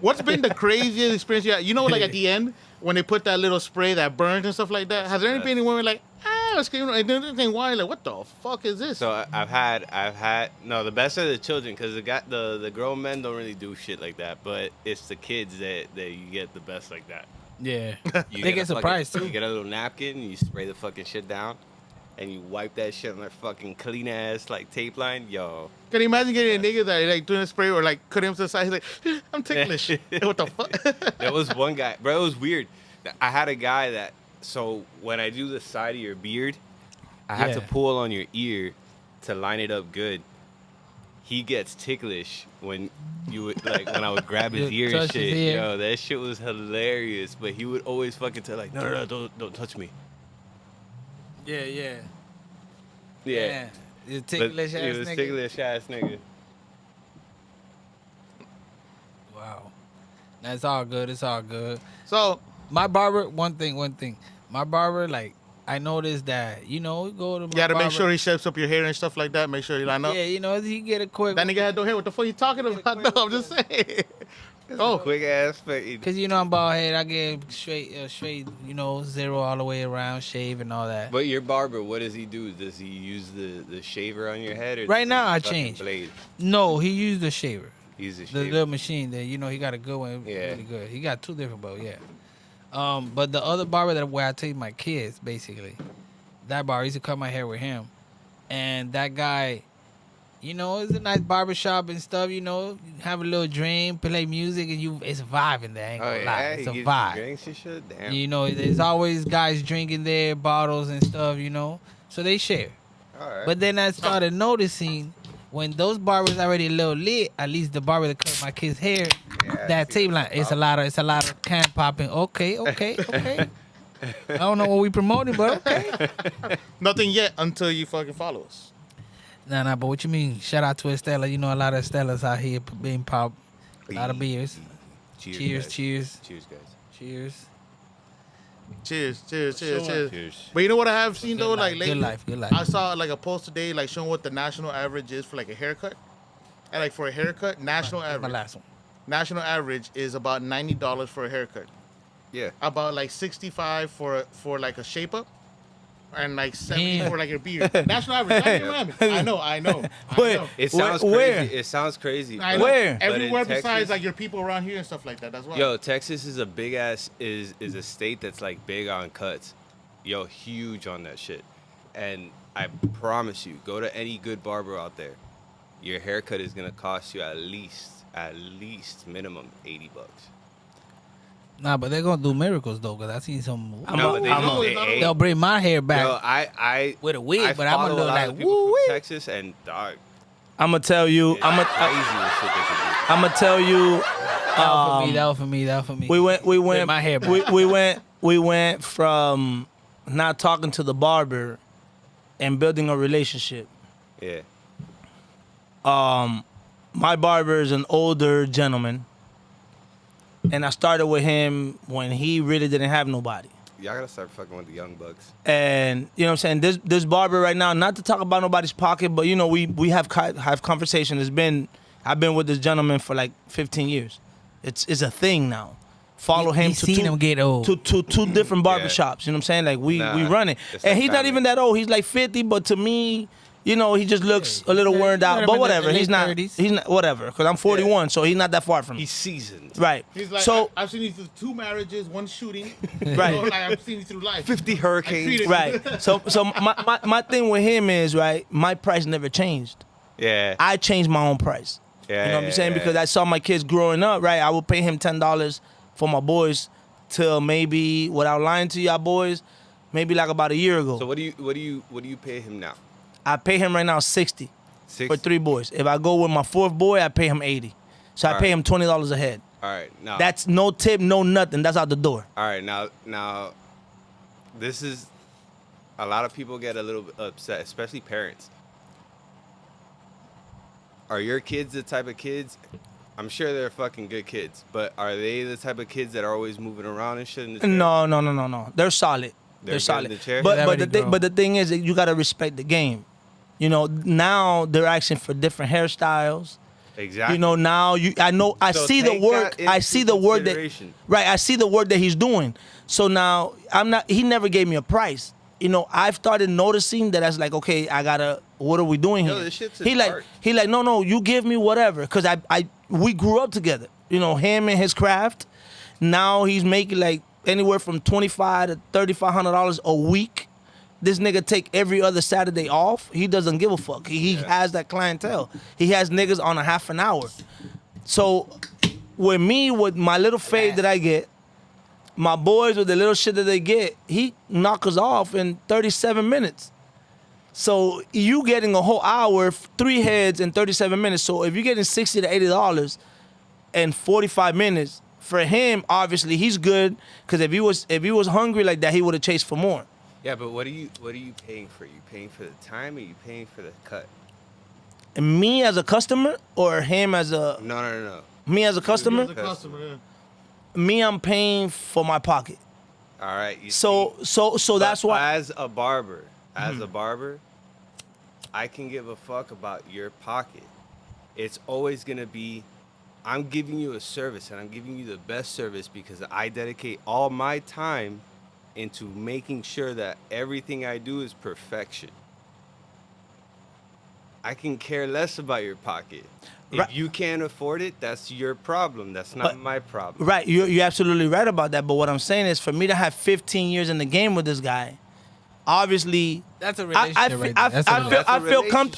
what's been the craziest experience you had? Like at the end when they put that little spray that burns and stuff like that. Has there ever been anyone like, it's and then they why like, what the fuck is this? So I've had no. The best are the children because the grown men don't really do shit like that. But it's the kids that you get the best like that. Yeah, You they a get surprised fucking, too. You get a little napkin, you spray the fucking shit down, and you wipe that shit on their fucking clean ass like tape line, yo. Can you imagine getting a nigga that like doing a spray or like cut him to the side? He's like, I'm ticklish. What the fuck? There was one guy, bro. It was weird. I had a guy that. So when I do the side of your beard, I have to Yeah. pull on your ear to line it up good. He gets ticklish when you would when I would grab his You ear and touch his shit. ear. Yo, that shit was hilarious. But he would always fucking tell no, don't touch me. Yeah. Yeah. You But ticklish he ass was nigga. ticklish ass nigga. Wow, that's all good. It's all good. So My barber, one thing. My barber, like, I noticed that, we go to my you gotta barber. make sure he shapes up your hair and stuff like that. Make sure you line up. Yeah, he get a quick. That nigga had no hair. What the fuck you talking about? No, I'm just saying. Oh, Quick ass fade. Cause I'm bald head, I get straight, zero all the way around, shave and all that. But your barber, what does he do? Does he use the shaver on your head? Or Right does now, he I fucking change. Blade? No, he used the shaver, Use the the shaver. little machine that he got a good one, Yeah. really good. He got two different, but yeah. But the other barber where I take my kids, basically, that barber, I used to cut my hair with him, and that guy. It's a nice barbershop and stuff, have a little drink, play music, and it's a vibe in there, I ain't gonna lie. It's a vibe. Drinks and shit? Damn. There's always guys drinking there, bottles and stuff, so they share. All right. But then I started noticing when those barbers already a little lit, at least the barber that cut my kids' hair, Yeah, that tape line, it's a lot of can popping. Okay. I don't know what we promoting, but okay. nothing yet until you fucking follow us. Nah, but what you mean? Shout out to Estella. A lot of Estellas out here being popped. A lot of beers. Cheers. guys. Cheers. Cheers, guys. Cheers. Cheers. Cheers. But you know what I have seen though, like lately? Good life. I saw like a post today, like showing what the national average is for like a haircut. And like for a haircut, national That's my average. last one. National average is about $90 for a haircut. Yeah. About like 65 for like a shape up. And like 70 Damn. for like your beard. National average. Not even Miami. I know. Wait, It sounds Where? crazy. It sounds crazy. I but- know. Where? but in Everywhere besides Texas- like your people around here and stuff like that. That's why. Yo, Texas is a big ass is a state that's like big on cuts. Yo, huge on that shit. And I promise you, go to any good barber out there. Your haircut is gonna cost you at least minimum $80. Nah, but they're gonna do miracles though, cause I seen some. No, but They'll bring my hair back Yo, I with a wig, but I'm follow gonna a look lot like of people woo from wee. Texas and dog. I'm gonna tell you. It's crazy the shit they can I'm gonna tell you. That was for me. We went. Bring my hair back. We went from not talking to the barber and building a relationship. do. Yeah. My barber is an older gentleman, and I started with him when he really didn't have nobody. Y'all gotta start fucking with the young bucks. And you know what I'm saying, this barber right now, not to talk about nobody's pocket, but we have conversation. I've been with this gentleman for like 15 years. It's a thing now. Follow him to seen him get old. to two different barbershops. You know what I'm saying? Like we run it, it's and like he's not family. even that old. He's like 50, but to me, you know, he just looks a little worn out. But whatever, he's not whatever. Because I'm 41, so he's not that far from me. He's seasoned. Right. He's like, so I've seen you through 2 marriages, 1 shooting. Right. You know, like, I've seen you through life. 50 hurricanes. right. So my thing with him is, right, my price never changed. Yeah. I changed my own price. Yeah, you know what I'm saying? yeah. Because I saw my kids growing up, right? I would pay him $10 for my boys till maybe, without lying to y'all boys, maybe like about a year ago. So what do you pay him now? I pay him right now 60 60? for 3 boys. If I go with my 4th boy, I pay him 80. So I All pay right. him $20 a head. All right. Now That's no tip, no nothing. That's out the door. all right. Now this is a lot of people get a little bit upset, especially parents. Are your kids the type of kids? I'm sure they're fucking good kids, but are they the type of kids that are always moving around and shit in the chair? No. They're solid. They're They're good solid. in the chair? But They're but already the thing, grown. but the thing is that you gotta respect the game. You know, now they're asking for different hairstyles. Exactly. You know, now I So see the take work. that I see into the work that consideration. right. I see the work that he's doing. So now he never gave me a price. You know, I've started noticing that. I was like, okay, what are we doing Yo, here? this shit's he an like art. he like no, you give me whatever, cause we grew up together. You know, him and his craft. Now he's making like anywhere from $2,500 to $3,500 a week. This nigga take every other Saturday off. He doesn't give a fuck. He has that clientele. He has niggas on a half an hour. So with me, with my little fade that I get, my boys with the little shit that they get, he knock us off in 37 minutes. So you getting a whole hour, 3 heads in 37 minutes. So if you're getting $60 to $80 in 45 minutes, for him, obviously he's good. Because if he was hungry like that, he would have chased for more. Yeah, but what are you paying for? You paying for the time, or you paying for the cut? And me as a customer, or him as a No. me as a customer? The customer, yeah. Me, I'm paying for my pocket. All right. You So see, that's but why. As a barber, I can give a fuck about your pocket. It's always gonna be, I'm giving you a service, and I'm giving you the best service because I dedicate all my time into making sure that everything I do is perfection. I can care less about your pocket. If Right. you can't afford it, that's your problem. That's not But- my problem. Right, you're absolutely right about that. But what I'm saying is, for me to have 15 years in the game with this guy, obviously, That's a I relationship right there. That's a relationship. That's a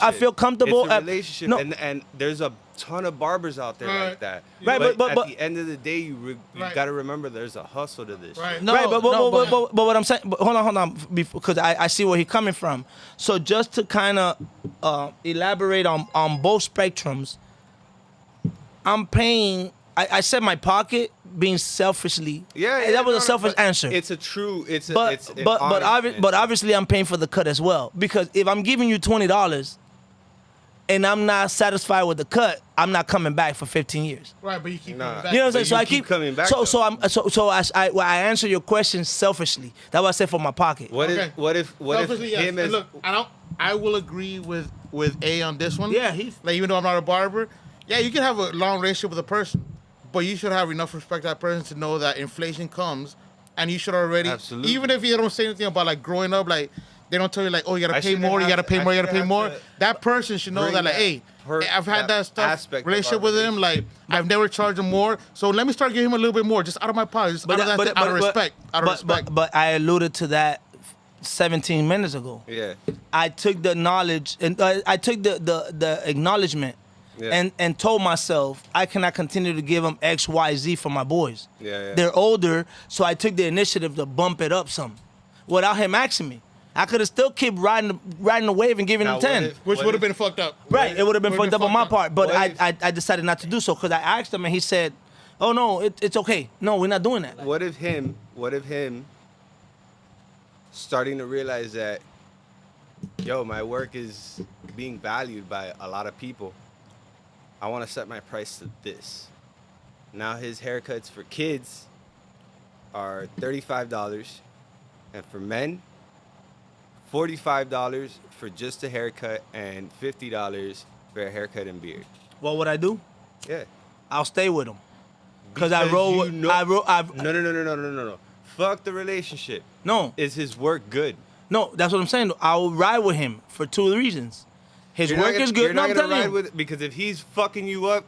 I feel comfortable. It's a relationship, No, and there's a ton of barbers out there Right. like that. Right, but- at the end of the day, you Right. got to remember there's a hustle to this. Right. shit. No, right, but no, what I'm saying, but hold on, because I see where he's coming from. So just to kind of elaborate on both spectrums, I'm paying. I said my pocket being selfishly. Yeah, that was no, a selfish but answer. It's a true. It's a, But it's an but honest answer. obviously I'm paying for the cut as well, because if I'm giving you $20 and I'm not satisfied with the cut, I'm not coming back for 15 years. Right, but you keep Nah. coming back. You know what I'm But saying? So you I keep coming back, So though. I answer your question selfishly. That's what I said for my pocket. What Okay. if what if Selfishly, yes. him And as look, I will agree with A on this one. Yeah, he's- like, even though I'm not a barber, yeah, you can have a long relationship with a person, but you should have enough respect for that person to know that inflation comes, and you should already, Absolutely. even if you don't say anything about like growing up, like they don't tell you like, oh, you gotta I pay shouldn't more, you have gotta to- pay I more, you gotta shouldn't pay have more. to That person should know bring that like, that hey, I've had that stuff aspect of relationship our with him, like I've never charged him more, so let me start giving him a little bit more, just out of my pocket, just out of respect, out of respect. But I alluded to that 17 minutes ago. yeah. I took the knowledge and I took the acknowledgement Yeah. and told myself I cannot continue to give them X, Y, Z for my boys. Yeah. They're older, so I took the initiative to bump it up some, without him asking me. I could have still kept riding the wave and giving Now, him 10. Which what would have if- been fucked up. Right, it would have been Would've fucked up on my fucked part, but What if- I decided not to do so because I asked him and he said, "Oh no, it's okay. No, we're not doing that." What if him starting to realize that, yo, my work is being valued by a lot of people. I want to set my price to this. Now his haircuts for kids are $35, and for men, $45 for just a haircut and $50 for a haircut and beard. What would I do? Yeah. I'll stay with him because I Because roll. you With, know- I roll. No. Fuck the relationship. No, Is his work good? no, that's what I'm saying. I will ride with him for 2 reasons. His You're not work gonna- is good. You're No, not I'm gonna telling ride you. with because if he's fucking you up,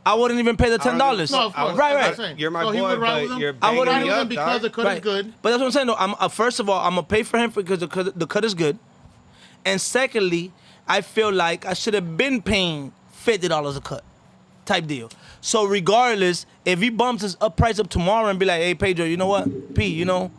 I wouldn't even pay the I don't $10. No, of course. Right, That's what I'm right. saying. You're my So he boy, would ride but with him. you're I banging would ride me with him up, because dog. the cut is good. But that's what I'm saying. Though. First of all, I'm gonna pay for him because the cut is good, and secondly, I feel like I should have been paying $50 a cut, type deal. So regardless, if he bumps his price up tomorrow and be like, "Hey Pedro, you know what, P, you know,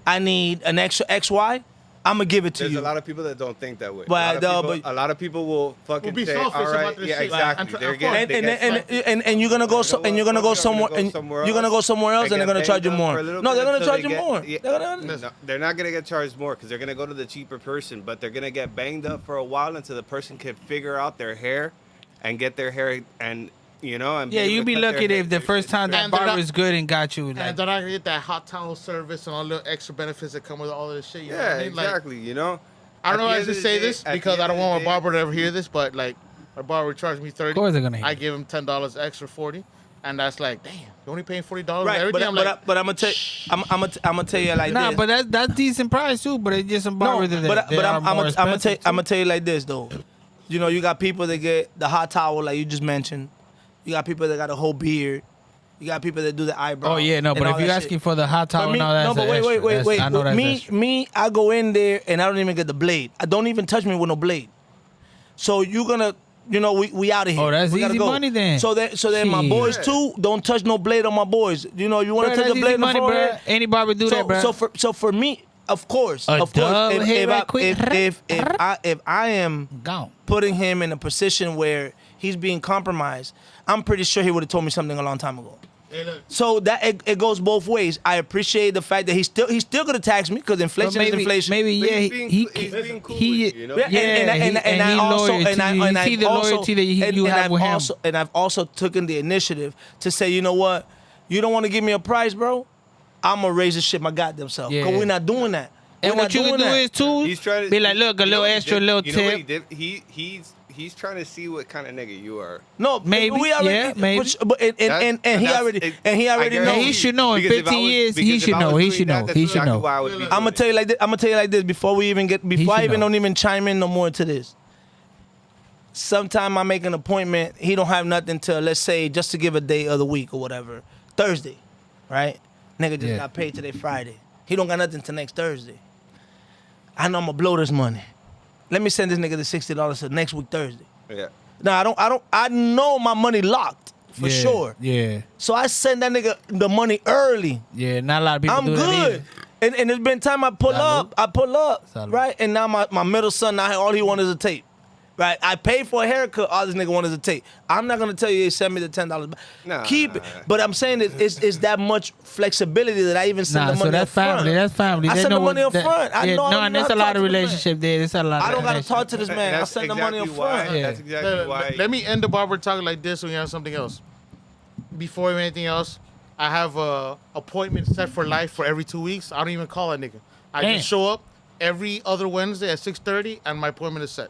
I need an extra XY," I'm gonna give it to There's you. a lot of people that don't think that way. But, a lot of people will fucking Will be say, selfish "All about right, their yeah, shit. exactly." And- They're of getting, course. they get And you're gonna go You know what, somewhere fuck it, I'm gonna go you're gonna go somewhere else and they're gonna get charge you banged up more. for a little No, they're bit gonna until charge they you get- more. yeah. No, they're not gonna get charged more because they're gonna go to the cheaper person, but they're gonna get banged up for a while until the person can figure out their hair and get their hair and and Yeah, able you to be cut their lucky hair. if the first time that And they're barber not- is good and got you. Like, And then I get that hot towel service and all the extra benefits that come with all of this shit. You know what Yeah, I mean? Like, exactly. I don't know At why I the should end of say the day- this at the because end I don't of want the my day- barber to ever hear this, but like my barber charged me 30. Of course they're gonna hear I it. give him $10 extra, 40, and that's like, damn, you're only paying $40 Right, everything. I'm like, but I'm gonna tell I'm gonna tell you like nah, this. but that's decent price too. But it's just some No, barbers that but they are I'm more gonna expensive, too. tell you like this though. You know, you got people that get the hot towel like you just mentioned. You got people that got a whole beard. You got people that do the eyebrow. Oh yeah, no, and but all if you're that asking shit. for the hot towel, But me, no, that's but wait, extra. That's- I know that's me, extra. me, I go in there and I don't even get the blade. I don't even touch me with no blade. So you gonna, we out of here. Oh, that's We gotta easy go. money then. So then my Shit. boys too don't touch no blade on my boys. You want to Bruh, touch that's the blade easy in the money, forehead? bruh. Any barber do that, bro. So for me, of course, A dub hit right quick. if I am Gone. putting him in a position where he's being compromised, I'm pretty sure he would have told me something a long time ago. hey, look, So that it goes both ways. I appreciate the fact that he's still gonna tax me because inflation But is inflation. Maybe But yeah, he's being cool with you, you know? Yeah, and I he also loyal to you. You see the loyalty that you have with him. And I've also taken the initiative to say, you know what, you don't want to give me a price, bro. I'm gonna raise this shit my goddamn self. Yeah. Cause we're not doing that. And We're what not you can doing do that. is too, He's trying to be like, look, a you know little what he extra, did? little You know what he tip. did? He's trying to see what kind of nigga you are. No, Maybe, we already, yeah, maybe. But and he That's- already it- and he I already guarantee knows. He should know in Because if I 15 was- years, he because if should I was know. He doing should that, know. that's He should exactly know. why I would be I'm gonna doing tell you like this. I'm gonna tell you like this before we even should know. don't even chime in no more into this. Sometime I make an appointment. He don't have nothing till, let's say, just to give a day of the week or whatever, Thursday, right? Nigga just Yeah. got paid today Friday. He don't got nothing till next Thursday. I know I'm gonna blow this money. Let me send this nigga the $60 to next week Thursday. Yeah. No, I know my money locked for Yeah, sure. Yeah, So I send that nigga the money early. yeah. Not a lot of people I'm do that good. either. And there's been time I pull Salud. up, Salud. right? And now my middle son, now all he wants is a tape. Right? I paid for a haircut, all this nigga wanted is a tape. I'm not gonna tell you, hey, send me the $10 back. Nah, Keep it. nah. But I'm saying it's that much flexibility that I even send Nah, the money so that's up front. family. That's family. I They send the know money what up front. I yeah, know no, I and know there's how a to lot talk of to the man. relationship there. There's a lot. I don't gotta of talk to this And man. I that's send the money up exactly why. front. Yeah. That's exactly why. let me end the barber talk like this when you have something else. Before anything else, I have a appointment set for life for every 2 weeks. I don't even call a nigga. I Damn. just show up every other Wednesday at 6:30, and my appointment is set.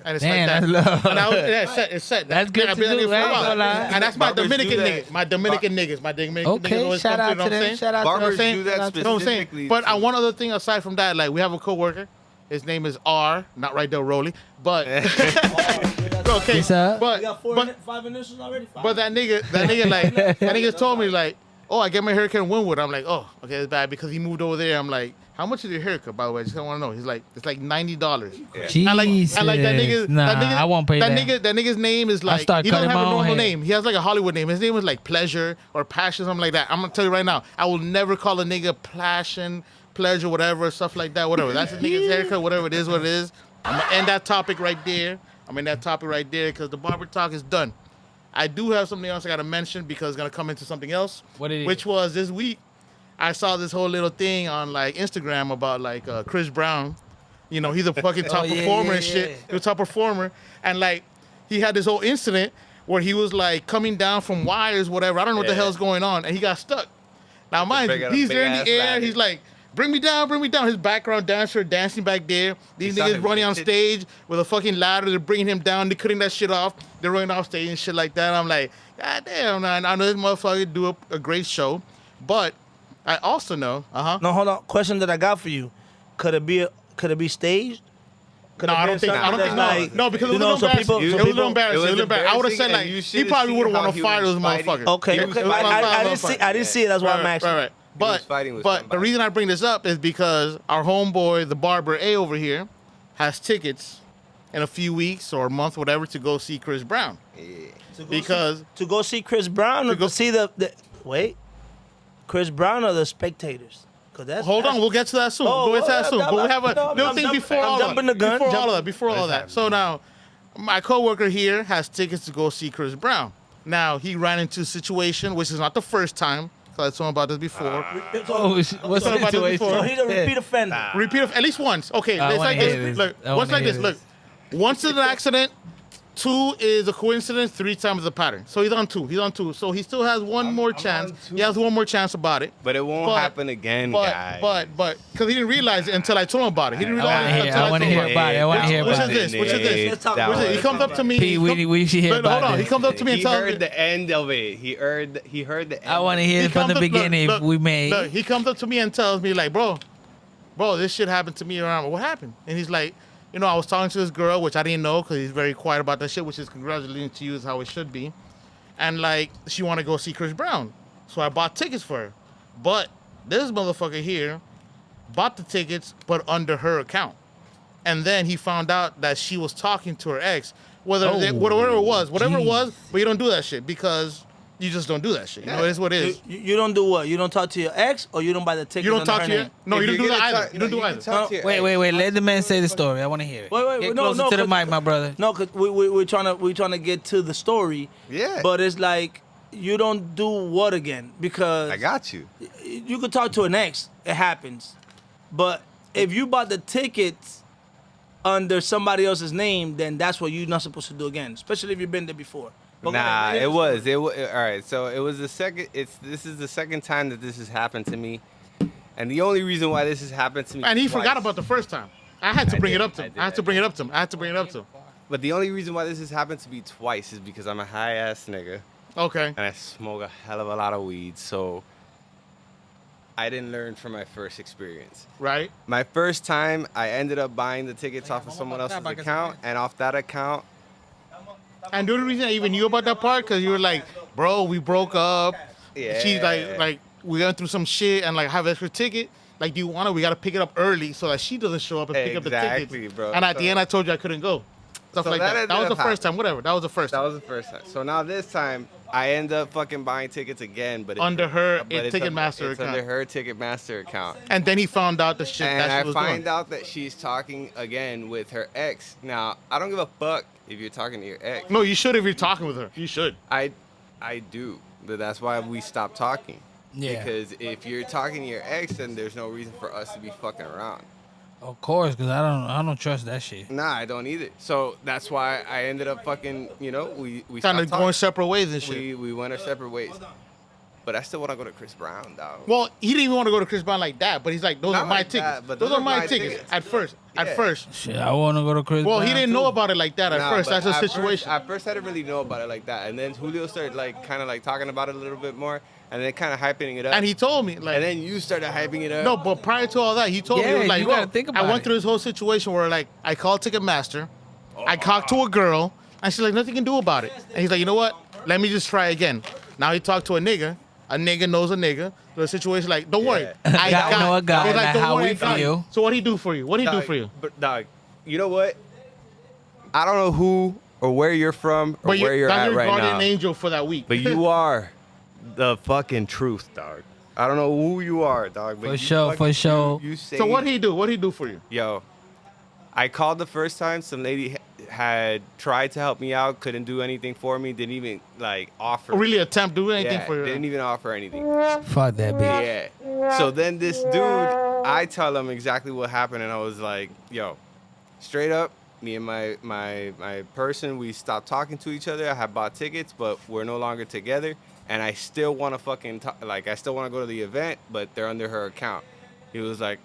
And it's Damn, like that. that's love. And it's set. It's set. That's good I've to been do, there for a I ain't while. gonna lie. And that's my Barbers do Dominican that. niggas. My Dominican niggas Okay, always shout come out through, to you know what I'm them. saying? Shout out to Barbers them. do that Shout out to You know what I'm specifically. saying? But one other thing aside from that, like we have a coworker. His name is R, not right there, Rolly. But okay, Yes, sir. We got but five initials already? Five? but that nigga like that nigga told me like, oh, I get my haircut in Wynwood. I'm like, oh, okay, it's bad because he moved over there. I'm like, how much is your haircut, by the way? I just want to know. He's like, it's like $90. Jesus. I like that nigga. Nah, that nigga, I won't pay that. That nigga's name is like, start he don't cutting have a my own normal hair. name. He has like a Hollywood name. His name was like Pleasure or Passion, something like that. I'm gonna tell you right now, I will never call a nigga Passion, Pleasure, whatever, stuff like that, whatever. That's a nigga's haircut, whatever it is, what it is. I'm gonna end that topic right there. Because the barber talk is done. I do have something else I gotta mention because it's gonna come into something else. What it is? Which was this week. I saw this whole little thing on like Instagram about like Chris Brown. You know, he's a fucking top yeah, performer yeah, and shit. yeah. He's a top performer. And like he had this whole incident where he was like coming down from wires, whatever. I don't know what the Yeah. hell's going on. And he got stuck. Now mind big- you, a he's there in big-ass the air. ladder. He's like, bring me down, bring me down. His background dancer dancing back there. These He niggas sounded running on wicked. stage with a fucking ladder. They're bringing him down. They're cutting that shit off. They're running off stage and shit like that. I'm like, God damn, man. I know this motherfucker do a great show. But I also know, No, hold on. Question that I got for you. Could it be staged? Could No, have I been don't think. I something don't think. that's No, because it you was a know, little so embarrassing. people- It was so a little people- embarrassing. It was a little embarrassing. I would have said embarrassing, and like you he should've probably seen would have how want to he fight was those fighting. motherfuckers. Okay, Yeah, okay. it was But I a didn't see. fight. I didn't see it. That's why I'm asking. Right. was fighting with But the somebody. reason I bring this up is because our homeboy, the barber A over here, has tickets in a few weeks or a month, whatever, to go see Chris Brown. Because To go see Chris Brown or go- to see the wait, Chris Brown or the spectators? Cause that's hold on, we'll get to that soon. Oh, we'll get to that well, soon. I'm- But we have a I'm- little I'm thing jumping- before I'm all jumping that. the gun. Before all that. Before all What's that. happening? So now, my coworker here has tickets to go see Chris Brown. Now he ran into a situation, which is not the first time. Cause I told him about this before. Oh, what's Talk the about this situation? before. So he's a repeat offender. Repeat of at least once. Okay, I it's wanna like hear this. this. Look, I once wanna like this. hear Look, this. once is an accident. 2 is a coincidence. 3 times the pattern. So he's on 2. He's on 2. So he still has one more chance. on 2. He has one more chance about it. But it won't happen again, guys. But, because he didn't realize it until I told him about it. He didn't realize it until I want to told hear him about it. I want to hear Which about is it. this? Which is this? Let's talk That about Which is it. this? He comes up to me. P, we should hear Look, hold about on. He this. comes up to me and He tells heard me. the end of it. He heard the end. I want to hear He it from comes the up- beginning. look, If we may. Look, he comes up to me and tells me like, bro, this shit happened to me around. What happened? And he's like, I was talking to this girl, which I didn't know because he's very quiet about that shit, which is congratulating to you is how it should be. And like, she wanted to go see Chris Brown. So I bought tickets for her. But this motherfucker here bought the tickets, but under her account. And then he found out that she was talking to her ex, whatever it was, but you don't do that shit because you just don't do that shit. It is what it is. You don't do what? You don't talk to your ex, or you don't buy the ticket? You don't under talk her to your name? no, you If don't do you're that gonna either. talk- You don't do you can either. talk to your Wait, ex. wait. Let the man say the story. I want to hear it. Wait, Get no, closer no, to the 'cause- mic, my brother. No, cause we're trying to get to the story. Yeah. But it's like you don't do what again because I got you. you could talk to an ex. It happens, but if you bought the tickets under somebody else's name, then that's what you're not supposed to do again. Especially if you've been there before. But go Nah, ahead. it was. All right. So it was the second. This is the second time that this has happened to me, and the only reason why this has happened to me. And he twice- forgot about the first time. I had to I bring it did, up to I him. did, I had to I bring did. it up to him. I had to bring it up to him. But the only reason why this has happened to me twice is because I'm a high ass nigga Okay. and I smoke a hell of a lot of weed. So I didn't learn from my first experience. Right? My first time, I ended up buying the tickets off of someone else's account, and off that account, And the only reason I even knew about that part, because you were like, bro, we broke up. Yeah. She's like, we went through some shit and like have extra ticket. Like, do you want it? We got to pick it up early so that she doesn't show up and pick up the Exactly, tickets. bro. And at the So- end, I told you I couldn't go. Stuff So like that that. ended That was up the first happening. time. Whatever. That was the first that time. was the first time. So now this time, I end up fucking buying tickets again, but it's Under her but it's Ticketmaster it's account. under her Ticketmaster account. And then he found out the shit And that I she was find doing. out that she's talking again with her ex. Now, I don't give a fuck if you're talking to your ex. No, you should if you're talking with her. You should. I do, but that's why we stopped talking. Yeah. Because if you're talking to your ex, then there's no reason for us to be fucking around. Of course, because I don't trust that shit. Nah, I don't either. So that's why I ended up fucking, we Kind stopped of talking. going separate ways and shit. We went our separate ways. But I still want to go to Chris Brown, dog. Well, he didn't even want to go to Chris Brown like that, but he's like, those Not are my like tickets. that, but Those are my tickets. At first. At Yeah. first. Shit, I want to go to Chris Well, Brown he didn't too. know about it like that at Nah, first. but That's the at situation. At first, I didn't really know about it like that, and then Julio started kind of talking about it a little bit more, and then kind of hyping it up. And he told me, like, and then you started hyping it up. no, but prior to all that, he told me, he Yeah, was like, you bro, gotta think I about went it. through this whole situation where, like, I called Ticketmaster, I talked to a girl, and she's like, nothing can do about it. And he's like, you know what? Let me just try again. Now he talked to a nigga knows a nigga. The situation, like, don't worry. I Guy know a guy, He's like "Don't how worry, we I got you." feel. So what he do for you? What he do Dog, for you? But dog, you know what? I don't know who or where you're from or where you're that's at your right guardian now, angel for that week. but you are the fucking truth, dog. I don't know who you are, dog. But For you sure, fucking- for sure. You say, So what he do? What he do for you? Yo, I called the first time. Some lady had tried to help me out, couldn't do anything for me, didn't even offer. Really attempt do anything Yeah, for you? didn't even offer anything. Fuck that bitch. Yeah. So then this dude, I tell him exactly what happened, and I was like, yo, straight up, me and my person, we stopped talking to each other. I had bought tickets, but we're no longer together. And I still want to fucking, I still want to go to the event, but they're under her account. He was like,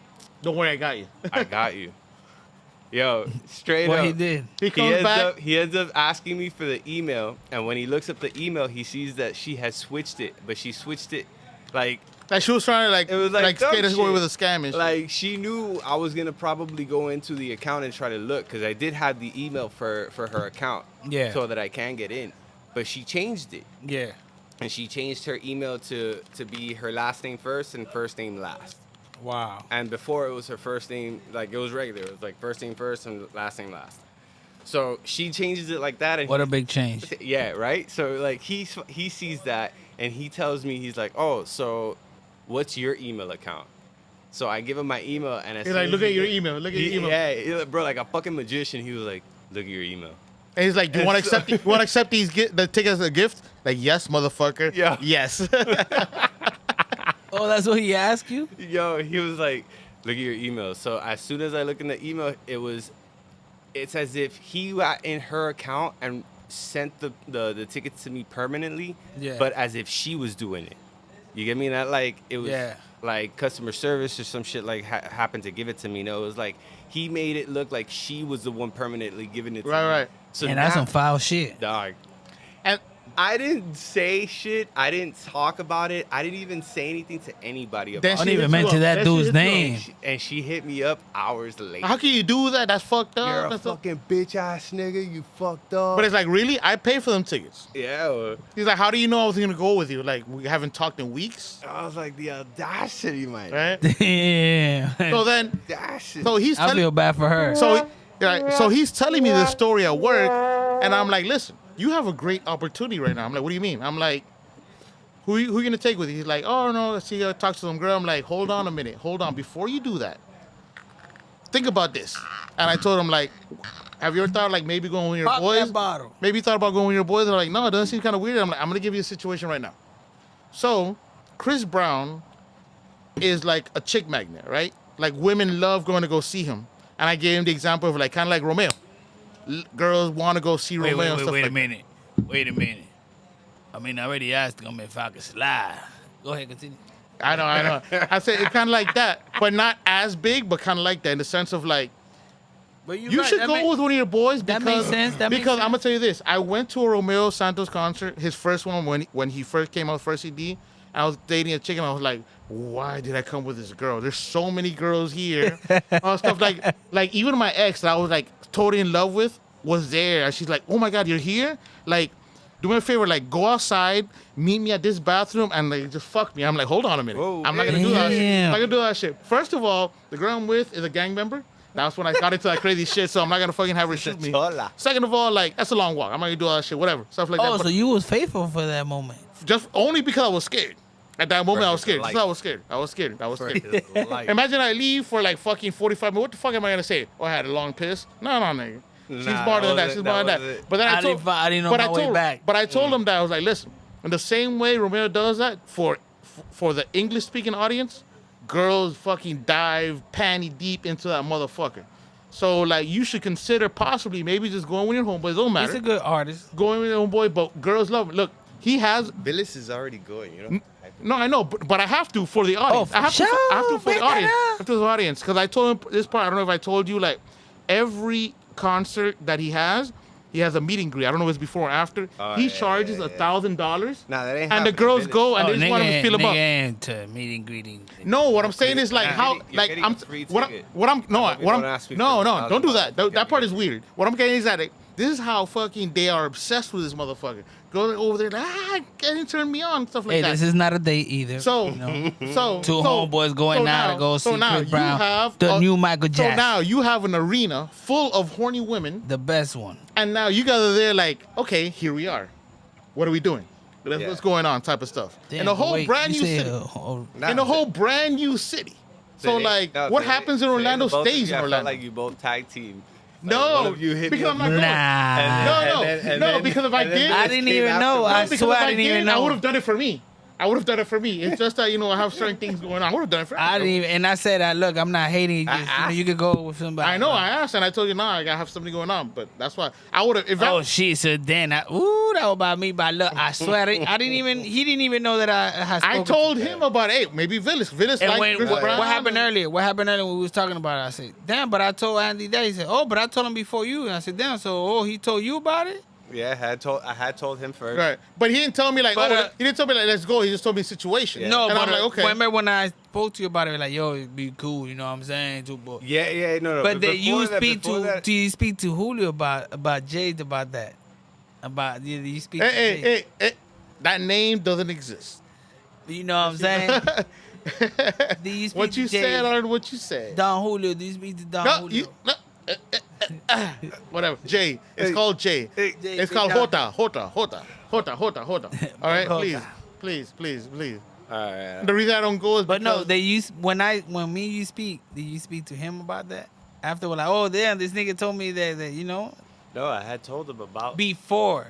Don't worry, I got you. I got you. Yo, straight What up. he did? He comes back. He ends up asking me for the email, and when he looks up the email, he sees that she has switched it, but she switched it like Like she was trying to It was like dumb skate us away shit. with a scam and shit. Like she knew I was gonna probably go into the account and try to look because I did have the email for her account, Yeah. so that I can get in. But she changed it, Yeah. and she changed her email to be her last name first and first name last. Wow. And before it was her first name, like it was regular. It was like first name first and last name last. So she changes it like that, and What a big change. yeah, right. So like he sees that and he tells me, he's like, oh, so what's your email account? So I give him my email, and He's like, look at your email. Look at your email. Yeah, bro, like a fucking magician. He was like, look at your email. And he's like, do you want to accept? You want to accept these the tickets as a gift? Like, yes, motherfucker. Yeah. Yes. Oh, that's what he asked you? Yo, he was like, look at your email. So as soon as I look in the email, it's as if he got in her account and sent the tickets to me permanently, Yeah. but as if she was doing it. You get me? That like it was Yeah. like customer service or some shit like happened to give it to me. No, it was like he made it look like she was the one permanently giving it to me. Right. So And that's now- some foul shit. dog. And I didn't say shit. I didn't talk about it. I didn't even say anything to anybody Then about I it. don't even hit you mention up. that Then she dude's hit you up. name. And she hit me up hours later. how can you do that? That's fucked up. You're a That's fucking bitch ass nigga. You fucked up. But it's like, really? I paid for them tickets. yeah. Well, He's like, how do you know I was gonna go with you? Like, we haven't talked in weeks, I was like, the audacity, man. right? Damn. So then, Audacity. so he's I telling, feel bad for her. so he's telling me this story at work, and I'm like, listen, you have a great opportunity right now. I'm like, what do you mean? I'm like, who you gonna take with you? He's like, oh no, let's see, talk to some girl. I'm like, hold on a minute, hold on, before you do that, think about this. And I told him, like, have you ever thought like maybe going with your Pop boys? that bottle. Maybe you thought about going with your boys. They're like, no, it doesn't seem kind of weird. I'm like, I'm gonna give you a situation right now. So, Chris Brown is like a chick magnet, right? Like women love going to go see him. And I gave him the example of like kind of like Romeo. Girls want to go see Romeo and stuff Wait like a minute. Wait a minute. I mean, I already asked him if I could slide. Go ahead, continue. that. I know. I said it's kind of like that, but not as big, but kind of like that in the sense of like But you should go with one of your boys that because makes sense, that makes because sense. I'm gonna tell you this. I went to a Romeo Santos concert, his first one when he first came out first CD. I was dating a chick and I was like, why did I come with this girl? There's so many girls here. All stuff like even my ex that I was like totally in love with was there. And she's like, oh my God, you're here? Like, do me a favor, like go outside, meet me at this bathroom and like just fuck me. I'm like, hold on a minute. Whoa, I'm not gonna do that shit. damn. I'm not gonna do that shit. First of all, the girl I'm with is a gang member. That's when I got into that crazy shit, so I'm not gonna fucking have her shoot me. Chola. Second of all, like that's a long walk. I'm not gonna do all that shit, whatever. Stuff like Oh, that. so But you was faithful for that moment. just only because I was scared. At that moment, I was scared. Life. Just I was scared. I was scared. I was scared. His life. Imagine I leave for like fucking 45 minutes. What the fuck am I gonna say? Oh, I had a long piss. No, nigga. She's Nah, smarter than that that. She's wasn't- smarter than that that. wasn't- But then I I told, didn't know but my I way told, back. But I told him that I was like, listen, in the same way Romeo does that for the English speaking audience, girls fucking dive panty deep into that motherfucker. So like you should consider possibly maybe just going with your homeboys. Don't matter. He's a good artist. Going with your homeboy, but girls love him. Look, he has. B.O.M.B.S is already going, you know? No, I know, but I have to for the audience. for I have to sure. for the Back audience. that I have to for the audience because I told him this part. I don't know if I told you like every concert that he has a meet and greet. I don't know if it's before or after. Oh, He yeah, charges yeah, yeah. $1,000. Nah, that ain't And the happening. girls B.O.M.B.S. go and Oh, they just want him to fill them nigga up. ain't to meet and greeting. No, what I'm saying is like You're how getting- like you're getting I'm a free what ticket. I'm no I hope you what don't I'm ask me no for no don't do that. $1,000. That part is weird. What I'm getting is that like, this is how fucking they are obsessed with this motherfucker. Go over there like can't turn me on stuff like Hey, that. this is not a date either. So, you know? so Two homeboys going now to go see Chris Brown, You have the new Michael Jackson. So now you have an arena full of horny women, The best one. and now you guys are there like, okay, here we are. What are we doing? Yeah. What's going on? Type of stuff. Damn, in a but whole wait, brand you new said, city. Nah, In a whole brand new city. So today- like, no, what today- happens in today Orlando the both of stays you, in I felt Orlando. like you both tag team. No, one of you hit me because up. I'm not going. Nah. No, because if I did, I didn't even know. I because swear if I didn't even know. I would have done it for me. I would have done it for me. It's just that I have certain things going on. I would have done it for. I didn't even, and I said, look, I'm not hating. You could go with somebody. I know. I asked and I told you, nah, I gotta have something going on. But that's why I would have. If Oh shit! So then, that was about me. But look, I swear, I didn't even. He didn't even know that I had. I Spoken told him about, hey, maybe Villas And like when, Chris what Brown. happened earlier? What happened earlier when we was talking about it? I said, damn, but I told Andy that. He said, oh, but I told him before you. And I said, damn, so he told you about it? Yeah, I had told him first. Right. But he didn't tell me like, he didn't tell me like, let's go. He just told me situation. No, and but I'm like, okay. remember when I spoke to you about it, like, yo, it'd be cool, you know what I'm saying? Too, but Yeah, no. But then you before speak before to that- do you speak to Julio about Jade about that? About you speak to Jade. Hey, that name doesn't exist. You know what I'm saying? Do you speak What to you Jade? said or what you said. Don Julio, do you speak to Don No, Julio? whatever. Jay. It's called Jay. Jay, It's called Jay, Jota. All right, Jota. please. All right. The reason I don't go is But because no, they use when me and you speak, do you speak to him about that? After we're like, oh damn, this nigga told me that you know, No, I had told him about. before.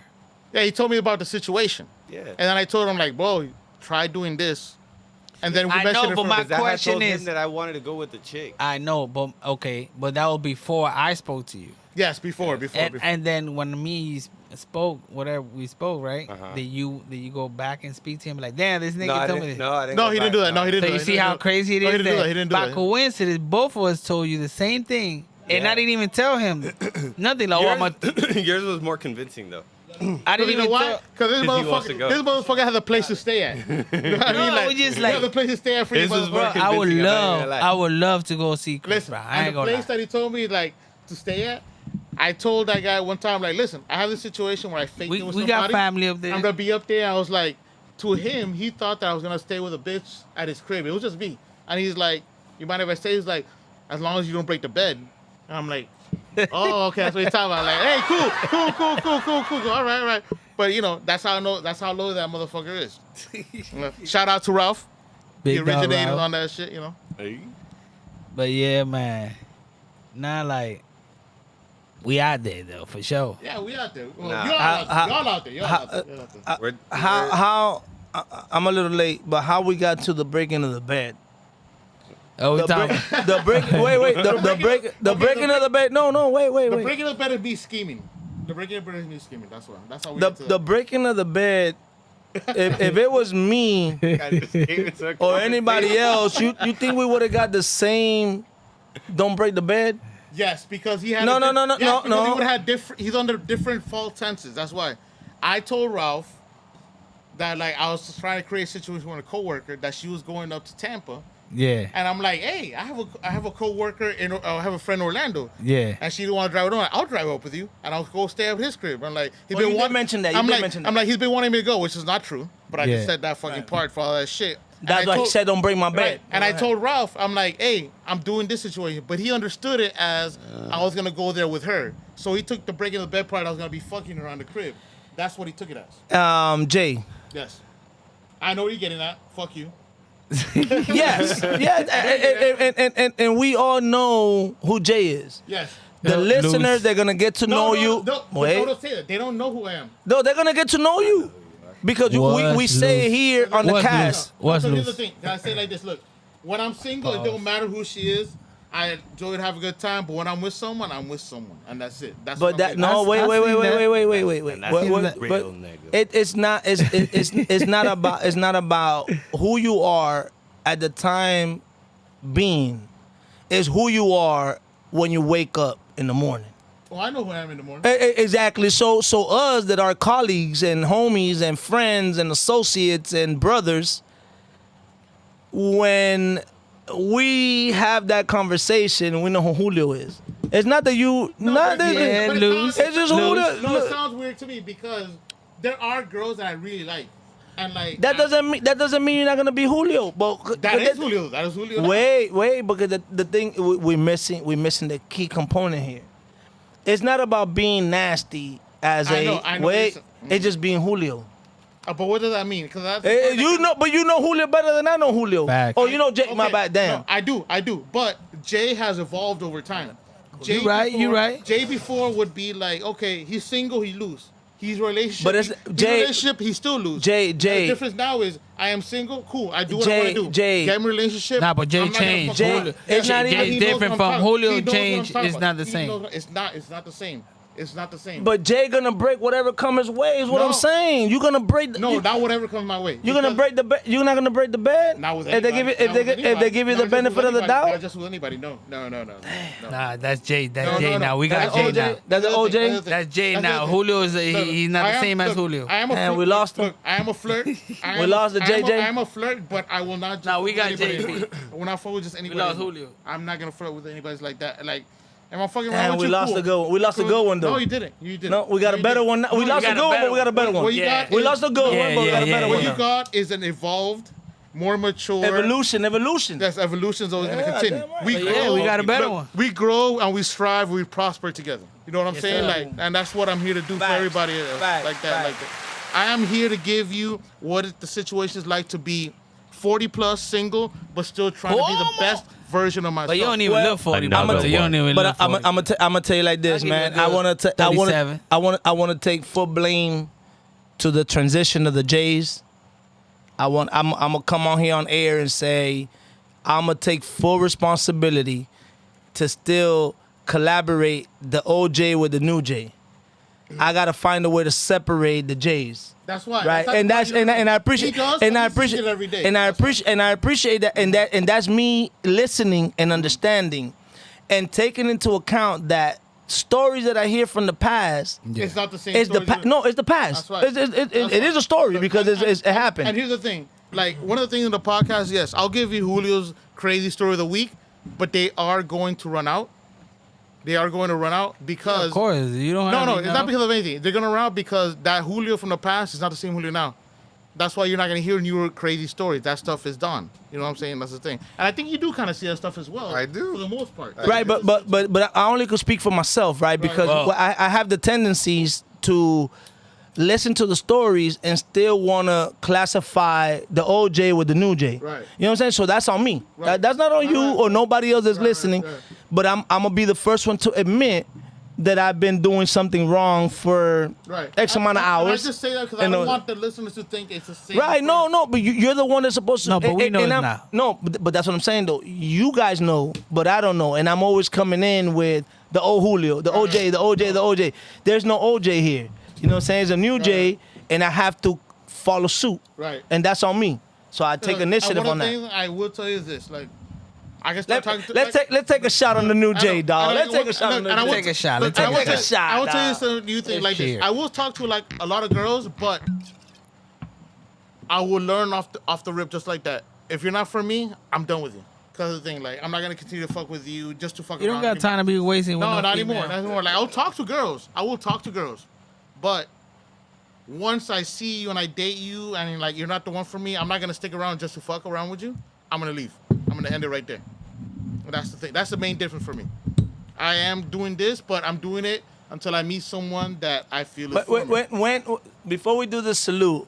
yeah, he told me about the situation, Yeah. and then I told him like, bro, try doing this, and then we I mentioned know, it but from my Because I had question told him is- that I wanted to go with the chick. I know, but okay, but that was before I spoke to you. yes before. And then when me and you spoke, whatever we spoke, right? Uh-huh. Did you go back and speak to him like, damn, this nigga No, I told me didn't. this. No, I didn't. No, go he didn't back. do that. No, he didn't. So do you that. see He how didn't do crazy it No, is he didn't do that that. He didn't do by that. coincidence, both of us told you the same thing, and I Yeah. didn't even tell him nothing. Like, oh, I'm a, Yours was more convincing though. I didn't You know even why? tell. Because He wants to go. this motherfucker has a place to stay at. You know what I No, mean? we just you like- have a place to stay at for your His was motherfucker. more Bro, I would convincing, I'm not even love, gonna lie. I would love to go see Chris. Listen, Bro. I and ain't the gonna place lie. that he told me like to stay at, I told that guy one time like, listen, I have this situation where I faked it with We somebody. got family up there. I'm gonna be up there. I was like, to him, he thought that I was gonna stay with a bitch at his crib. It was just me, and he's like, you mind if I stay? He's like, as long as you don't break the bed. And I'm like, oh, okay, that's what he's talking about. Like, hey, cool. All right. But you know, that's how I know. That's how low that motherfucker is. You know, shout out to Ralph. Big He dog originated Ralph. on that shit. You know. But yeah, man. Now like we out there though for sure. Yeah, we out there. Well, Nah. y'all out there. How I'm a little late, but how we got to the breaking of the bed? Oh, we The talking. break, the break. Wait. The breaking of the bed. No, wait. The breaking of the bed is me scheming. The breaking of the bed is me scheming. That's why. That's how we The get to the breaking of the bed. If it was me or anybody else, you think we would have got the same? Don't break the bed. Yes, because he had No. He would have had different. He's under different false tenses. That's why. I told Ralph that like I was trying to create a situation with a coworker that she was going up to Tampa, Yeah. and I'm like, hey, I have a coworker I have a friend in Orlando. Yeah. And she didn't want to drive it on. I'll drive up with you, and I'll go stay at his crib. I'm like, Oh, you did mention that. You I'm did like, mention that. I'm like, he's been wanting me to go, which is not true. But I Yeah. just said that fucking part for all that shit. And That's I why he told- said, "Don't break my bed." Right. And I told Ralph, I'm like, hey, I'm doing this situation. But he understood it as I was going to go there with her. So he took the breaking of the bed part. I was going to be fucking her on the crib. That's what he took it as. Jay. Yes. I know what you're getting at. Fuck you. Yes. And we all know who Jay is. Yes. The No, listeners, Luis. they're gonna get to know you. No, Wait. don't say that. They don't know who I am. No, they're gonna get to know you because we What's say loose? here on the What's cast. What's so here's the loose? thing. Can I say it like this? Look, when I'm single, it don't matter who she is. I enjoy to have a good time, but when I'm with someone, I'm with someone, and that's it. That's But what that I'm no, I've wait. seen that. And that's Wait, real, but nigga. it's not. It's not about who you are at the time being. It's who you are when you wake up in the morning. Well, I know who I am in the morning. Exactly. So us that are colleagues and homies and friends and associates and brothers, when we have that conversation, we know who Julio is. It's not that you, not that. Yeah, But it Luz. sounds- It's just Julio. No, it sounds weird to me because there are girls that I really like, and like That doesn't mean you're not gonna be Julio. But That is Julio. That is Julio. Wait, because the thing we're missing the key component here. It's not about being nasty as I know wait. what It's just being Julio. But what does that mean? Because You know Julio better than I know Julio. Facts. Oh, you know Jay. My Okay, bad. Damn. no, I do. But Jay has evolved over time. Jay You right, you right. Jay before would be like, okay, he's single, he lose. He's relationship. But it's- he's Jay- relationship, he still lose. Jay- The difference now is I am single, cool. I do what I Jay- want to do. Jay- Get me a relationship. Nah, but Jay I'm not gonna changed. fuck Jay- around. Julio, it's not He even- knows Jay's what different I'm from talking- Julio. he knows what I'm Change talking is about. not the He same. knows- It's not the same. It's not the same. But Jay gonna break whatever comes his way. Is what No. I'm saying. You gonna break. no, not whatever comes my way. You're gonna break the bed. You're not gonna break the bed. Not with if they anybody. give you if they give you the benefit of the doubt. Not just with anybody. No. Nah, that's Jay. That's No, Jay no, no. now. We got That's Jay OJ. now. That's the OJ. That's Jay That's now. the other thing. Julio is Look, he's not the same as Julio. I am a Man, flirt. we lost him. Look, I am a flirt. We lost the JJ. I am a flirt, but I will not. Just Nah, we got anybody. JJ. I will not fuck with just anybody. lost Julio. I'm not gonna flirt with anybody like that. Like, am I fucking Man, around with we you? lost Cool. the good one. We lost the good one though. No, you didn't. You didn't. No, we got a you better didn't. one. We lost got the a good one, better but we got a better one. What you Yeah. got? We is- lost the good Yeah, one, but we got a yeah, better yeah, What one. you got is an evolved, more mature. Evolution. Yes, evolution is always Yeah, going to continue. damn right. We But grow, yeah, we got a better look, one. We grow and we strive. We prosper together. You know what I'm Yes, saying? sir. Like, and that's what I'm here to do Facts. for everybody else. Facts. Like that. Like Facts. that. I am here to give you what the situation is like to be 40 plus single, but still trying to be the Homo. best version of myself. But you don't even Well, look 40, another bro. You don't one. even But look I'm 40. gonna tell you like this, I'll give man. you a I good want to 37. I want to take full blame to the transition of the Jays. I'm gonna come on here on air and say I'm gonna take full responsibility to still collaborate the old Jay with the new Jay. I gotta find a way to separate the Jays. That's why. Right, and that's and I appreciate He does, and I he sees appreciate it every day. and I That's why. appreciate that and that's me listening and understanding and taking into account that stories that I hear from the past It's not the same. is the story past. that- No, it's the past. That's right. It is a story because it happened. And here's the thing. Like, one of the things in the podcast, yes, I'll give you Julio's crazy story of the week, but they are going to run out. They are going to run out because... Of course, you don't have No, any it's not because of anything. They're going to run out because that Julio from the past is not the same Julio now. That's why you're not going to hear newer crazy stories. That stuff is done. You know what I'm saying? That's the thing. And I think you do kind of see that stuff as well. I do. For the most part. Right, but I only could speak for myself, right? Because Well- I have the tendencies to listen to the stories and still want to classify the old Jay with the new Jay. Right. You know what I'm saying? So that's on me. Right. That's not on you Right. or nobody else that's listening. right. But I'm gonna be the first one to admit that I've been doing something wrong for Right. X amount of hours. I just say that because I And, don't want the listeners to think it's the same. Right, no, but you're the one that's supposed to. No, but we know it's I'm- not. No, but that's what I'm saying though. You guys know, but I don't know, and I'm always coming in with the old Julio, the OJ, the OJ, the OJ. There's no OJ here. You know what I'm saying? It's a new J, and I have to follow suit. Right. And that's on me. So I take initiative and on one of the that. things I will tell you is this: like, I can start talking to. Let's take a shot on the new J, dog. Let's take a shot on the new J. Take a shot. Look, Let's I will take a tell- shot, I will tell you dog. some new thing like Cheers. this. I will talk to like a lot of girls, but I will learn off the rip just like that. If you're not for me, I'm done with you. Cause of the thing, like, I'm not gonna continue to fuck with you just to fuck. You don't around. got time to be wasting with No, no not female. anymore. Not anymore. Like, I'll talk to girls. I will talk to girls, but once I see you and I date you and like you're not the one for me, I'm not gonna stick around just to fuck around with you. I'm gonna leave. I'm gonna end it right there. That's the thing. That's the main difference for me. I am doing this, but I'm doing it until I meet someone that I feel is But for me. when before we do the salute,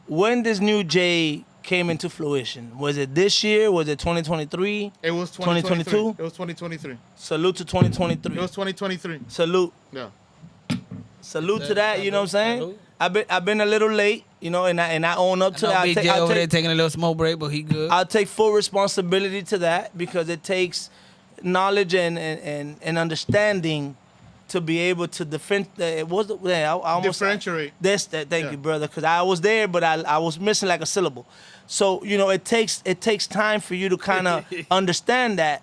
when this new J came into fruition, was it this year? Was it 2023? It was 2023. 2022? It was 2023. Salute to 2023. It was 2023. Salute. Yeah. Salute to that, you know what I'm saying? Salute. I've been a little late, you know, and I own up to I know that. Big J over there taking a little smoke break, but he good. I'll take full responsibility to that because it takes knowledge and understanding to be able to defend. It was I almost Differentiate. Thank Yeah. you, brother, because I was there, but I was missing like a syllable. So you know, it takes time for you to kind of understand that.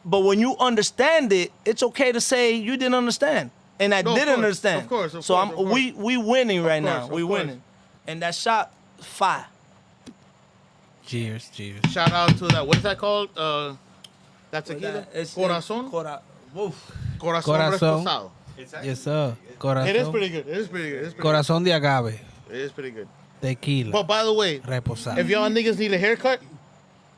But when you understand it, it's okay to say you didn't understand. And I No, of didn't course, understand. of course, so of course. we winning right now. course, We of course. winning. And that shot fire. Cheers. Shout out to that. What is that called? That tequila? Corazon? Corazon Corazon. Reposado. Yes, sir. It is Corazón. pretty good. It is pretty good. It is pretty Corazón de agave. good. It is pretty good. Tequila. But by the way, Reposado. if y'all niggas need a haircut,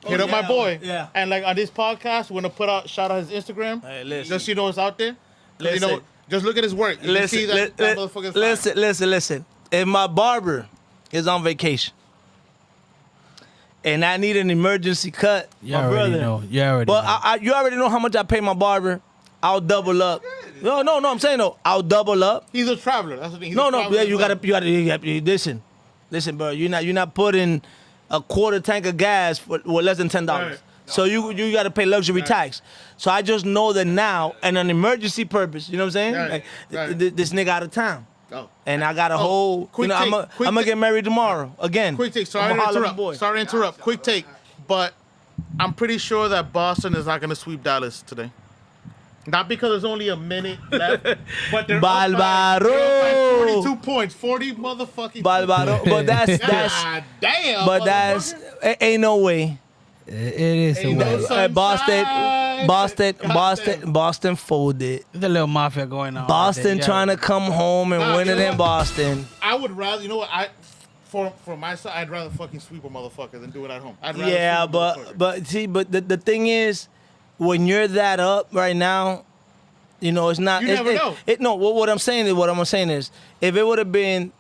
hit up my yeah, boy. yeah. And like on this podcast, we're gonna put out shout out his Instagram. Hey, listen. Just so you know it's out there. 'Cause, you know, Listen. just look at his work. You can see that motherfucker's fire. listen. If my barber is on vacation and I need an emergency cut, You my already brother. know. You already But know. you already know how much I pay my barber. I'll double up. No, I'm saying no. I'll double up. He's a traveler. That's the thing. He's No, a traveler yeah, as you well. gotta listen, bro. You're not putting a quarter tank of gas for less than $10. Right. So you got to pay luxury tax. So I just know that now, and an emergency purpose, you know what I'm saying? Right, Like, right. this nigga out of town. Oh. And I got a whole, quick you know, take, I'm quick gonna take. get married tomorrow again. Quick take. Sorry I'ma to holler at my interrupt. boy. Sorry to interrupt. Quick take. But I'm pretty sure that Boston is not going to sweep Dallas today. Not because there's only a minute left, but they're Barbaro. 42 points. 40 motherfucking Barbaro. But that's God damn. but that's ain't no way. It is the Ain't no way. sun- Boston folded. The little mafia going on. Boston right trying to come home and Nah, win you it know in what? Boston. I would rather, you know what? For my side, I'd rather fucking sweep a motherfucker than do it at home. I'd rather Yeah, sweep a motherfucker. but the thing is, when you're that up right now, you know it's not. You never know. No, what I'm saying is, if it would have been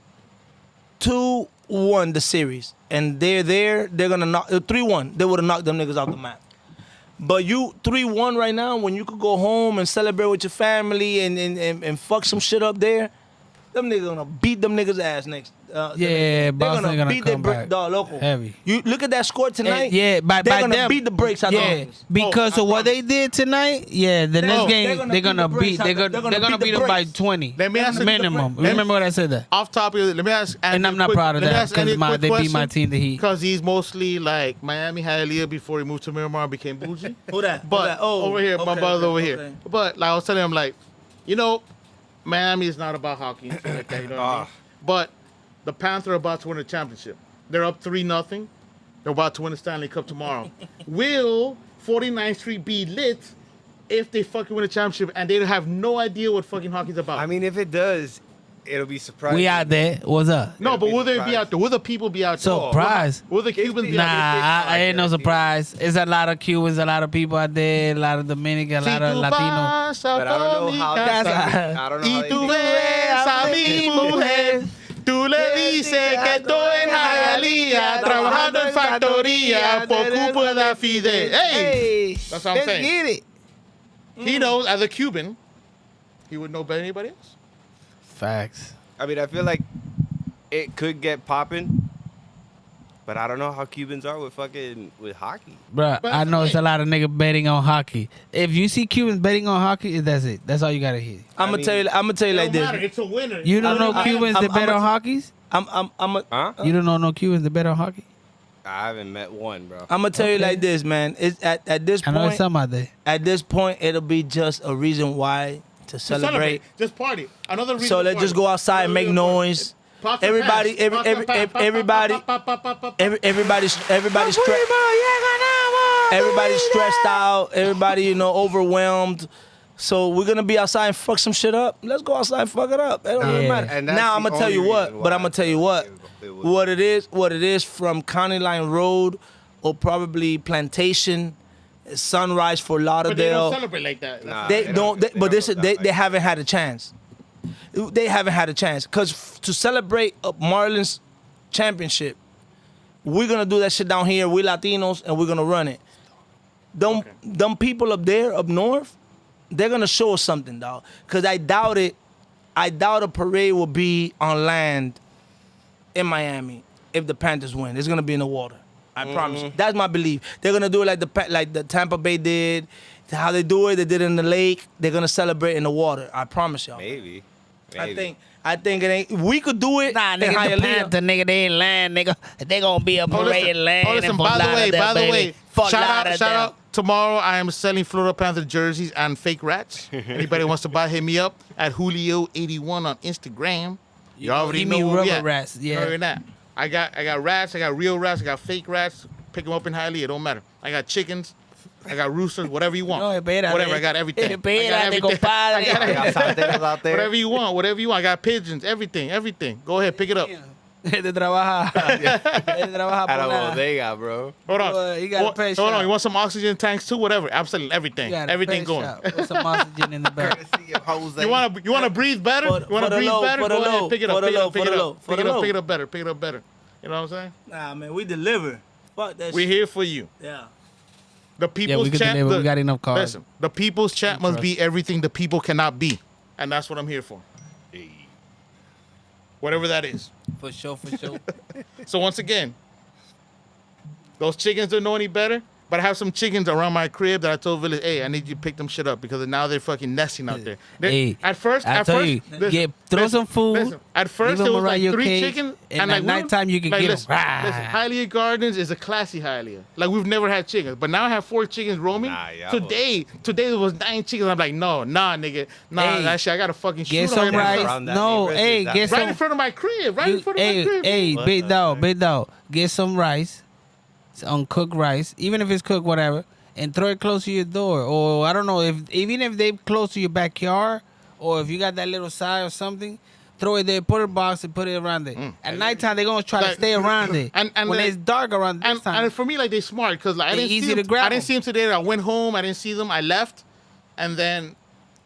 2-1 the series, and they're gonna knock 3-1, they would have knocked them niggas out the map. But you 3-1 right now, when you could go home and celebrate with your family and fuck some shit up there, them niggas gonna beat them niggas ass next. Yeah, Boston gonna beat their come break, back dog, local. heavy. You look at that score tonight. And yeah, by they're gonna them, beat the brakes out yeah, the niggas. because I of what promise. they did tonight. Yeah, the next they're game gonna they're beat gonna the brakes beat. out They're the- gonna they're gonna beat beat the them by brakes. 20. Let me ask you- minimum. let me- Remember what I said that. Off topic, let me ask. And I'm not proud of that because they beat my team, the Heat. Because he's mostly like Miami Hialeah before he moved to Miramar and became bougie. Who that? But over here, my okay, brother over okay. here. But like I was telling him, like, you know, Miami is not about hockey and shit like that. You know what I mean? But the Panthers are about to win a championship. They're up 3-0. They're about to win the Stanley Cup tomorrow. Will 49th Street be lit if they fucking win a championship and they have no idea what fucking hockey's about? I mean, if it does, it'll be surprising. We out there. What's up? no, but be will they be surprised. out there? Will the people be out there? Surprise. Will the Cubans be Nah, out there? I ain't no surprise. It's a lot of Cubans, a lot of people out there, a lot of Dominican, a lot of Latinos. But I don't know how. I don't know how Y they tú do ves a mi mujer, tú le dices que estoy en Hialeah, trabajando en factoría, por culpa de Fidel. Hey! That's what I'm let's saying. get it. He knows, as a Cuban, he would know better than anybody else. Facts. I mean, I feel like it could get popping, but I don't know how Cubans are with hockey. Bruh, But I know it's hey. a lot of niggas betting on hockey. If you see Cubans betting on hockey, that's it. That's all you gotta hear. I'm gonna tell you It like don't matter. this. It's a winner. You don't know I'm- Cubans that bet on hockeys? I'm Huh? You don't know no Cubans that bet on hockey? I haven't met one, bro. gonna tell you Okay. like this, man. It's at this I know there's point. some out there. At this point, it'll be just a reason why to To celebrate. Just party. Another reason. So to let's party. just go outside and make Another reason noise. to party. Pots and Everybody, pans. every- Pots and every- pans. every- everybody- Pa, pa, pa, pa, pa, pa. Everybody's stressed out. Everybody, you know, overwhelmed. So we're gonna be outside and fuck some shit up. Let's go outside and fuck it up. It don't really Yeah. matter. And that's Now the I'm gonna tell only you what. reason But why I'm gonna tell you what. it would- What it is from County Line Road or probably Plantation, Sunrise for But they don't Lauderdale. celebrate like that. Nah. They They don't. don't- But they this don't is look that they like haven't had a chance. They haven't had a chance because to celebrate a Marlins championship, we're gonna do that shit down here. We Latinos and we're gonna run it. Them people up there up north, they're gonna show us something, dog. Cause I doubt it. I doubt a parade will be on land in Miami if the Panthers win. It's gonna be in the water. I promise you. That's my belief. They're gonna do it like the Tampa Bay did. How they do it, they did it in the lake. They're gonna celebrate in the water. I promise y'all. Maybe. I think it ain't. We could do it. Nah, in nigga, the Hialeah. Panther, nigga, they ain't land, nigga. They gonna be a parade land. listen, in by Fort the way, Lauderdale, baby. shout out. Tomorrow I am selling Florida Panther jerseys and fake rats. Anybody wants to buy, hit me up at Julio81 on Instagram. You already you know mean where we rubber at. rats, yeah. You already know. I got rats, I got real rats, I got fake rats. Pick them up in Hialeah, it don't matter. I got chickens, I got roosters, whatever you want. No, espérate. Whatever, I got everything. I got Espérate, everything. compadre. I got I got salteros out there. whatever you want. I got pigeons, everything. Go ahead, pick it up. Este trabaja. Este trabaja At a por nada. bodega, bro. Hold on. Boy, you got a Hold pet on. shop. You want some oxygen tanks too? Whatever. Absolutely everything. You got a Everything pet going. shop with some oxygen in the back. Courtesy of Jose. You want to breathe better? For- You want for to the breathe low, better? for the Go ahead. low, Pick it for up. the Pick it low, up. Pick for it the up. low, for Pick the it up. low. Pick it up better. Pick it up better. You know what I'm saying? Nah, man, we deliver. Fuck that We're shit. here for you. Yeah. The people's we could chat. deliver. We got enough cars. Listen, the people's chat must trust. be everything the people cannot be, and that's what I'm here for. Whatever that is. For sure. So once again, those chickens don't know any better. But I have some chickens around my crib that I told Village, hey, I need you to pick them shit up because now they're fucking nesting out there. Hey, at first, throw some food. Listen, at first, leave there them was around like your 3 cage, chickens. and like, at nighttime you can get listen, them. listen, Hialeah Gardens is a classy Hialeah. Like, we've never had chickens. But now I have 4 chickens roaming. Nah, yeah, today there was 9 chickens. I'm like, nah, nigga. Nah, Hey, that shit, I got to fucking shoot Get some on rice. around that No, neighborhood, hey, is that get right some. in front of my crib. Right in front of my crib. Hey, What big the dog, fuck? big dog. Get some rice, uncooked rice, even if it's cooked, whatever, and throw it close to your door. Or I don't know even if they close to your backyard, or if you got that little side or something, throw it there. Put a box and put it around it. At nighttime they're gonna try to Like, stay around it. and when the- it's dark around this time. And for me, like, they smart because like I They didn't easy see to them. grab I didn't them. see them today. I went home. I didn't see them. I left, and then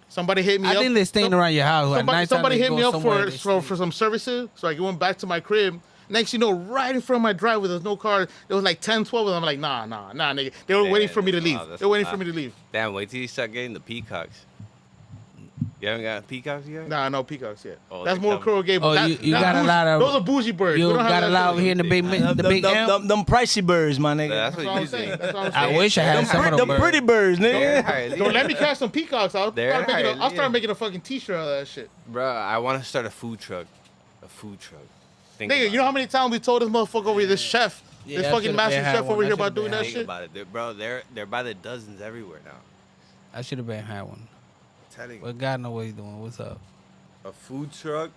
somebody hit me I up. think they're staying around your house. At nighttime, Somebody they hit go me up somewhere, they for sleep. some services, so I went back to my crib. Next, you know, right in front of my driveway, there's no car. There was like 10, 12 of them. I'm like, nah, nigga. They were waiting for me to leave. that's They were waiting a for lot. me to leave. Damn, wait till you start getting the peacocks. You haven't got peacocks yet? Nah, no peacocks yet. Oh, That's they more come- Coral Gable. Oh, That- you that's got a bougie. lot of- Those are bougie birds. You We don't have got a that lot shit. over here in the big M. Them pricey birds, my nigga. That's That's what what you I'm saying. think. That's what I'm I saying. wish I had some of them Them birds. pretty birds, They're nigga. Hialeah. Don't let me catch some peacocks. I'll They're I'll start Hialeah. making a fucking t-shirt out of that shit. Bro, I want to start a food truck. A food truck. Think Nigga, about you know how many times we told this motherfucker over here, this chef, Yeah, this I fucking should've master been had chef one. over I here about should've doing been that Think shit? about it, bro. They're by the dozens everywhere now. I should have been had one. Telling you, But God know what he's doing. What's up? a food truck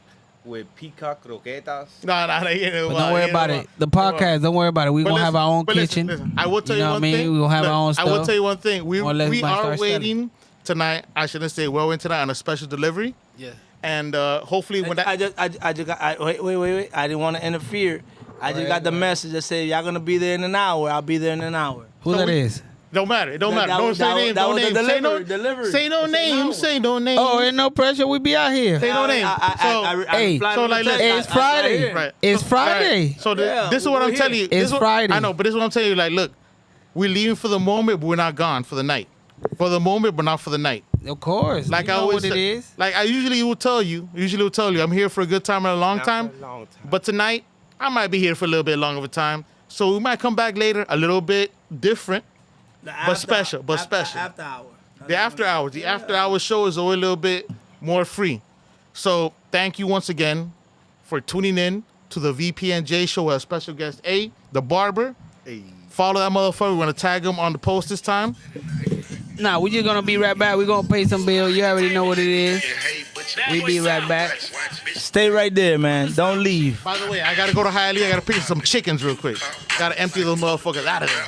with peacock croquetas. Nah, they ain't But don't worry about it. The podcast, don't worry about it. We But gonna have listen, our own but listen, kitchen. listen. I will tell You you know one what I mean? thing. We gonna have Look, our own I will stuff. tell you one thing. We Or let's are start selling. waiting tonight. I shouldn't say we're waiting tonight on a special delivery. Yeah. And hopefully when that Wait. I didn't want to interfere. I just got the message that said y'all gonna be there in an hour. I'll be there in an hour. Who So that we- is? don't matter. It don't That- matter. that Don't was- say that was- names. that Don't was the names. Say no. delivery. Say no It's an hour. names. Say no names. Oh, ain't no pressure. We be out here. Say no names. Hey, replied so to the like, text. listen, It's Friday. here. Right. It's So- Friday. right. So Yeah, this is what we're I'm telling here. you. It's This is what- Friday. I know, but this is what I'm telling you. Like, look, we're leaving for the moment, but we're not gone for the night. For the moment, but not for the night. Of course. Like you I know always what it say- is. Like I usually will tell you. I'm here for a good time and a long Not time. for a long time. But tonight, I might be here for a little bit longer of a time. So we might come back later, a little bit different. special. After hour. The after hours show is always a little bit more free. So thank you once again for tuning in to the VPNJ show with our special guest A, the barber. Follow that motherfucker. We're gonna tag him on the post this time. Nah, we just gonna be right back. We gonna pay some bill. You already know what it is. We be right back. Stay right there, man. Don't leave. By the way, I gotta go to Hialeah. I gotta pick up some chickens real quick. Gotta empty those motherfuckers out of there.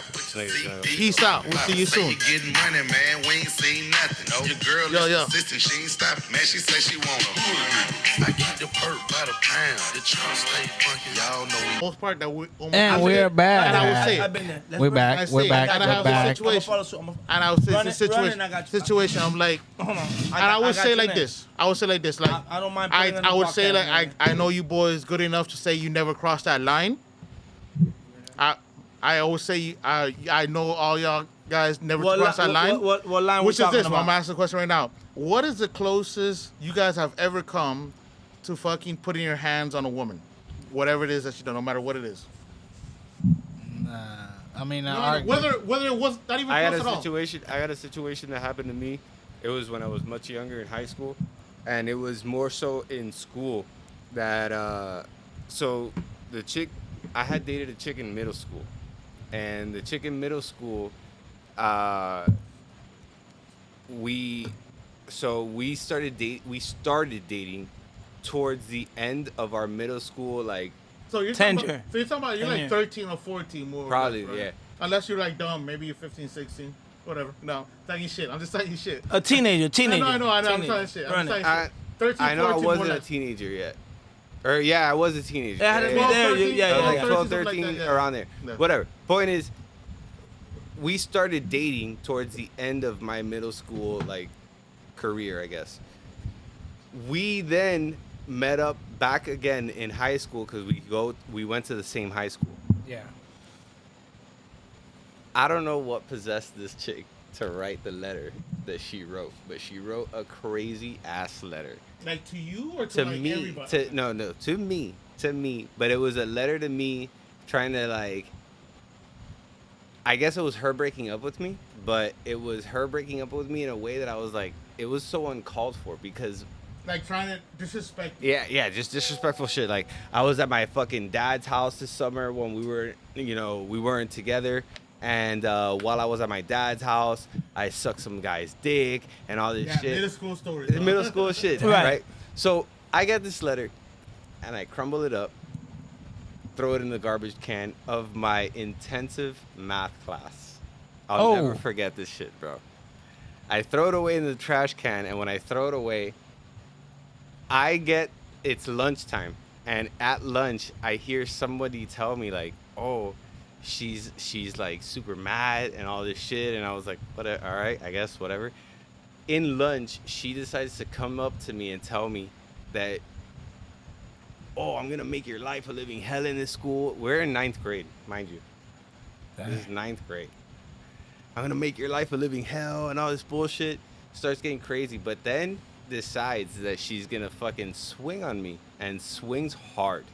Peace out. We'll see you soon. Getting money, man. We ain't seen nothing. Your girl Yo, is yo. persistent. She ain't stopping, man. She say she want her. I keep the perk by the pound. The trunk stay funky. Y'all know we. Most part that we. And we're back. And I would say I've it. been there. Let's We're run. back. I see We're it. back. And I We're have a back. situation. I'ma follow suit. And I would say Run it's it, a run it, situation. and I got you. Situation. I'm like, Hold on. and I would say like this. I would say like this. Like I don't mind putting it in I the would say podcast, like man. I know you boys good enough to say you never crossed that line. I always say I know all y'all guys never crossed that line. What line Which we is talking this? about? I'm asking the question right now. What is the closest you guys have ever come to fucking putting your hands on a woman? Whatever it is that you do, no matter what it is. Nah, I mean, Whether it was not even I close had at a all. situation. I had a situation that happened to me. It was when I was much younger in high school, and it was more so in school that. So the chick, I had dated a chick in middle school, and the chick in middle school, we started dating towards the end of our middle school, like. So you're Tenure. talking about you're like Tenure. 13 or 14 more. or Probably, less, right? yeah. Unless you're like dumb, maybe you're 15, 16, whatever. No, talking shit. I'm just talking shit. A teenager. I know. I'm Teenager. talking shit. I'm Run talking it. I, shit. 13, I know I 14 more wasn't a less. teenager yet. Or yeah, I was a teenager. It had to be 12, there. 13, Yeah, I was yeah, like yeah. 12, 13, 13, something like that, yeah. around there. Yeah. Whatever. Point is, we started dating towards the end of my middle school like career, I guess. We then met up back again in high school because we went to the same high school. yeah. I don't know what possessed this chick to write the letter that she wrote, but she wrote a crazy ass letter. Like to you or to, To like me, everybody? to me, but it was a letter to me trying to like I guess it was her breaking up with me, but it was her breaking up with me in a way that I was like, it was so uncalled for because Like trying to disrespect. yeah, just disrespectful shit. Like I was at my fucking dad's house this summer when we were, we weren't together. And while I was at my dad's house, I sucked some guy's dick and all this shit. Middle school stories. It's middle school shit, Right. right? So I get this letter, and I crumble it up, throw it in the garbage can of my intensive math class. I'll never forget this shit, bro. I throw it away in the trash can, and when I throw it away, it's lunchtime, and at lunch, I hear somebody tell me like, "Oh, she's like super mad and all this shit," and I was like, "Whatever, all right, I guess whatever." In lunch, she decides to come up to me and tell me that, "Oh, I'm gonna make your life a living hell in this school." We're in 9th grade, mind you. This is 9th grade. "I'm gonna make your life a living hell," and all this bullshit. Starts getting crazy, but then decides that she's gonna fucking swing on me, and swings hard,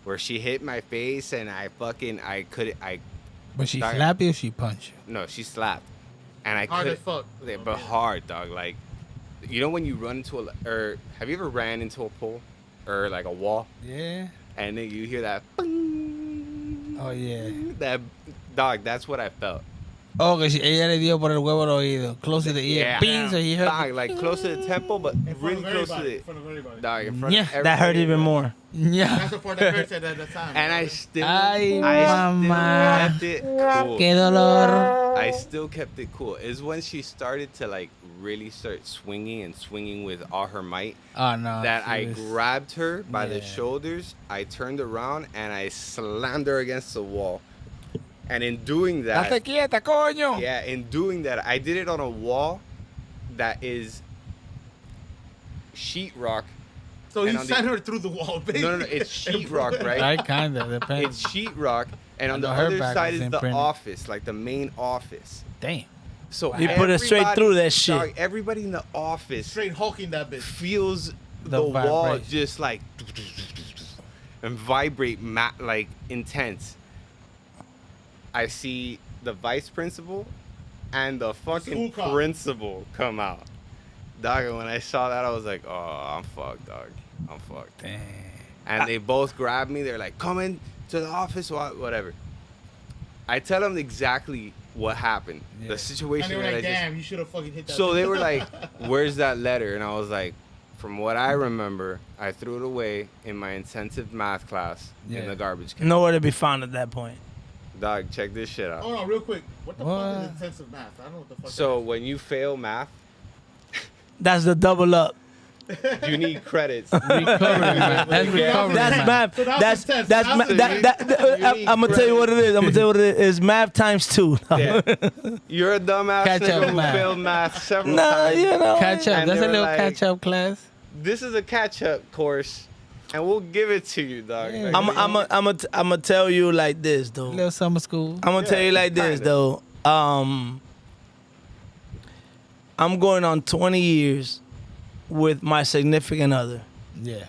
where she hit my face, and But she Dog. slap you or she punch you? no, she slapped, and I Hard could as fuck. yeah, but hard, dog. Like, when you run into or have you ever ran into a pole or like a wall, Yeah. and then you hear that, "Ping," Oh, yeah. that dog? That's what I felt. Oh, que ella le dio por el huevo al oído. Close to the ear. Yeah. Ping, so he heard. Dog, like close to the temple, but In front really of close to everybody. the In front of everybody. dog in front Yeah. of everybody. That hurt even more. Yeah. That's the part that hurts at the time. And I still, Ay, I mamá. still kept it cool. Qué dolor. I still kept it cool. Is when she started to like really start swinging with all her might. Oh, no. That she I was- grabbed her by the Yeah. shoulders. I turned around and I slammed her against the wall. And in doing that, Date quieta, coño. yeah, in doing that, I did it on a wall that is sheetrock. So he and on the- sent her through the wall, baby. No, it's sheetrock, right? Right, kind of. Depends. It's sheetrock, and on the know her other back side was is the imprinted. office, like the main office. Damn. So He put it straight everybody- through that shit. dog, everybody in the office Straight hulking that bitch. feels The the wall vibration. just like and vibrate like intense. I see the vice principal and the School fucking cop. principal come out. Dog, and when I saw that, I was like, "Oh, I'm fucked, dog. I'm fucked." Damn. And they both grabbed me. They're like, "Come in to the office," whatever. I tell them exactly what happened, Yeah. the And situation they were that like, I just. damn, you should have fucking hit that So bitch. they were like, "Where's that letter?" And I was like, "From what I remember, I threw it away in my intensive math class Yeah. in the garbage can." Nowhere to be found at that point. Dog, check this shit out. Hold on, real quick. What the fuck What? is intensive math? I don't know what the fuck So that when you fail math, That's the double up. you need credits. Recovery, man. That's recovery, That's man. math. So that was That's intense. that's That ma- was that, intense. You I'm gonna tell you what it is. I'm gonna tell you what it is. It's math times 2. Yeah. You're a dumbass Catch nigga up who math. failed math several Nah, times. you know. Catch up. And That's they a were little like- catch up class. This is a catch-up course, and we'll give it to you, dog. Yeah. Like, I'm gonna tell you like this though. Little summer school. I'm gonna tell you like this kinda. though. I'm going on 20 years with my significant other. Yeah.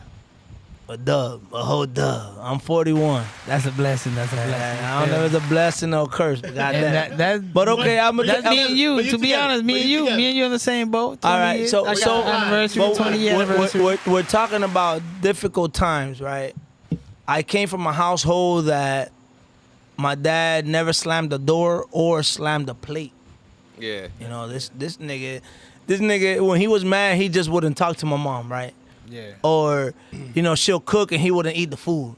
A whole dub. I'm 41. That's a blessing. That's a blessing. I don't know if it's a blessing or a curse, but And goddamn. that, But okay, I'm gonna. that's me and you. But you To be together. honest, But you together. me and you on the same boat. 20 All right, years. so- I got so- anniversary, But 20 year anniversary. we're talking about difficult times, right? I came from a household that my dad never slammed the door or slammed the plate. yeah. You know, this nigga when he was mad, he just wouldn't talk to my mom, right? Yeah. Or, she'll cook and he wouldn't eat the food.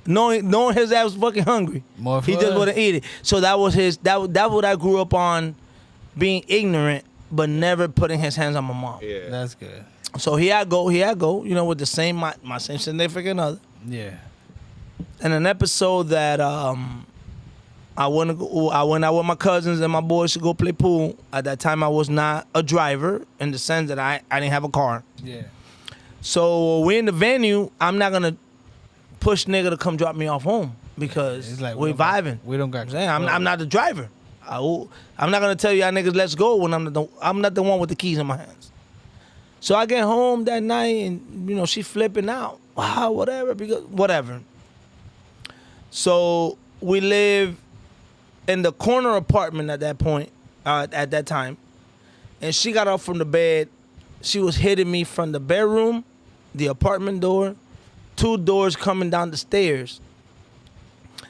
Knowing his ass was fucking hungry. More He for just us. wouldn't eat it. So that was that what I grew up on, being ignorant, but never putting his hands on my mom. Yeah. That's good. So here I go, with the same my same significant other. Yeah. And an episode that I went out with my cousins and my boys to go play pool. At that time I was not a driver in the sense that I didn't have a car. Yeah. So we in the venue, I'm not gonna push nigga to come drop me off home because It's like we we don't got- vibing. we don't got- I'm saying I'm not the driver. I'm not gonna tell y'all niggas let's go when I'm not the one with the keys in my hands. So I get home that night and she flipping out. Wow, whatever. So we live in the corner apartment at that point, at that time, and she got up from the bed. She was hitting me from the bedroom, the apartment door, 2 doors coming down the stairs.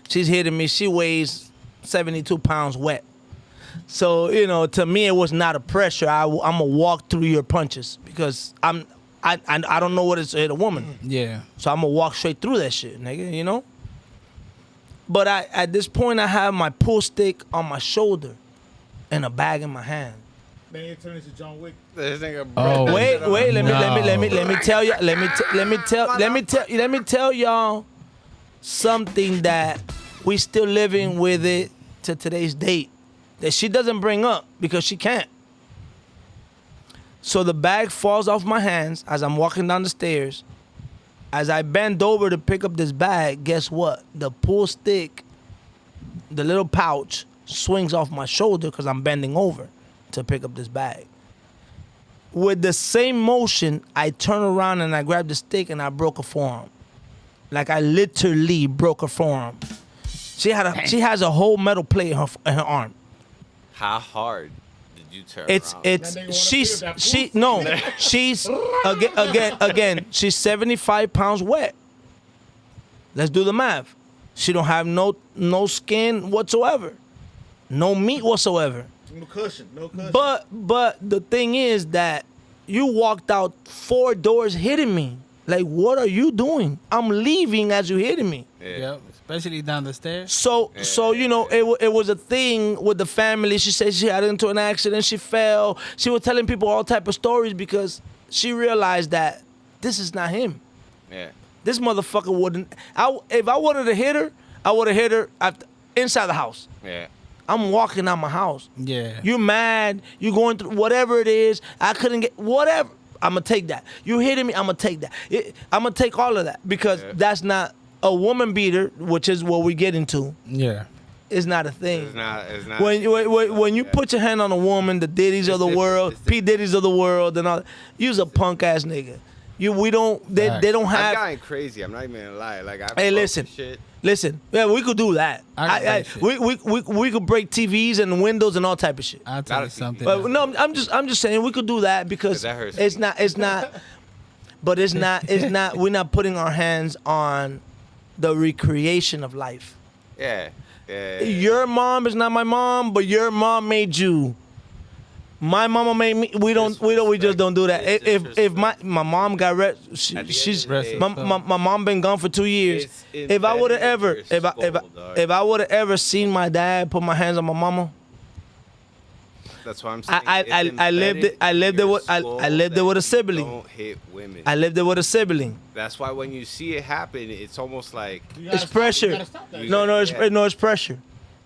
She's hitting me. She weighs 72 pounds wet. So, you know, to me, it was not a pressure. I'm going to walk through your punches because I don't know what it's to hit a woman. Yeah. So I'm going to walk straight through that shit, nigga, you know? But at this point, I have my pool stick on my shoulder and a bag in my hand. Then you turn into John Wick. This nigga Oh, Wait, let me tell you, let me tell y'all something that we still living with it to today's date that she doesn't bring up because she can't. So the bag falls off my hands as I'm walking down the stairs. As I bend over to pick up this bag, guess what? The pool stick, the little pouch, swings off my shoulder because I'm bending over to pick up this bag. With the same motion, I turn around and I grab the stick and I broke her forearm. Like I literally broke her forearm. She has a whole metal plate in her arm. How hard did you turn around? She's again, she's 75 pounds wet. Let's do the math. She don't have no skin whatsoever. No meat whatsoever. No cushion. But the thing is that you walked out 4 doors hitting me. Like, what are you doing? I'm leaving as you hitting me. Yeah. Yep. Especially down the stairs. So you know, it was a thing with the family. She said she had into an accident. She fell. She was telling people all type of stories because she realized that this is not him. Yeah. This motherfucker wouldn't. If I wanted to hit her, I would have hit her inside the house. Yeah. I'm walking out my house. Yeah. You mad? You going through whatever it is. I couldn't get whatever. I'm gonna take that. You hitting me? I'm gonna take that. I'm gonna take all of that because that's not a woman beater, which is what we get into. Yeah. Is not a thing. It's not. When you put your hand on a woman, the Diddy's of the world, P Diddy's of the world, and all, you's a punk ass nigga. They don't I'm have. going crazy. I'm not even gonna lie. Like, Hey, listen. Shit. Listen, yeah, we could do that. We could break TVs and windows and all type of shit. I'll tell Not you a something. But no, I'm just saying we could do that because That hurts it's me. not. But it's not. We're not putting our hands on the recreation of life. Yeah. Yeah. Your mom is not my mom, but your mom made you. My mama made me. We just don't do that. If my mom got she's my mom been gone for 2 years. If I would have ever if I would have ever seen my dad put my hands on my mama, That's what I'm saying. I lived it with a sibling. Don't hit women. I lived it with a sibling. That's why when you see it happen, it's almost like It's pressure. No, it's pressure.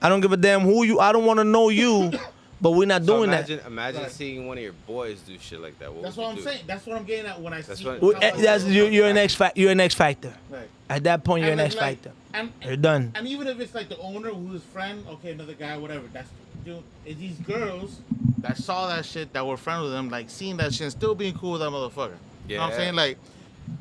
I don't give a damn who you. I don't want to know you, but we're not doing that. Imagine seeing one of your boys do shit like that. That's what I'm saying. That's what I'm getting at when I see. You're an X factor. You're an X factor. Right. At that point, you're an And X like- factor. and- You're done. And even if it's like the owner who's friend, okay, another guy, whatever. That's dude. It's these girls that saw that shit, that were friends with them, like seeing that shit and still being cool with that motherfucker. You know what I'm Yeah. saying? Like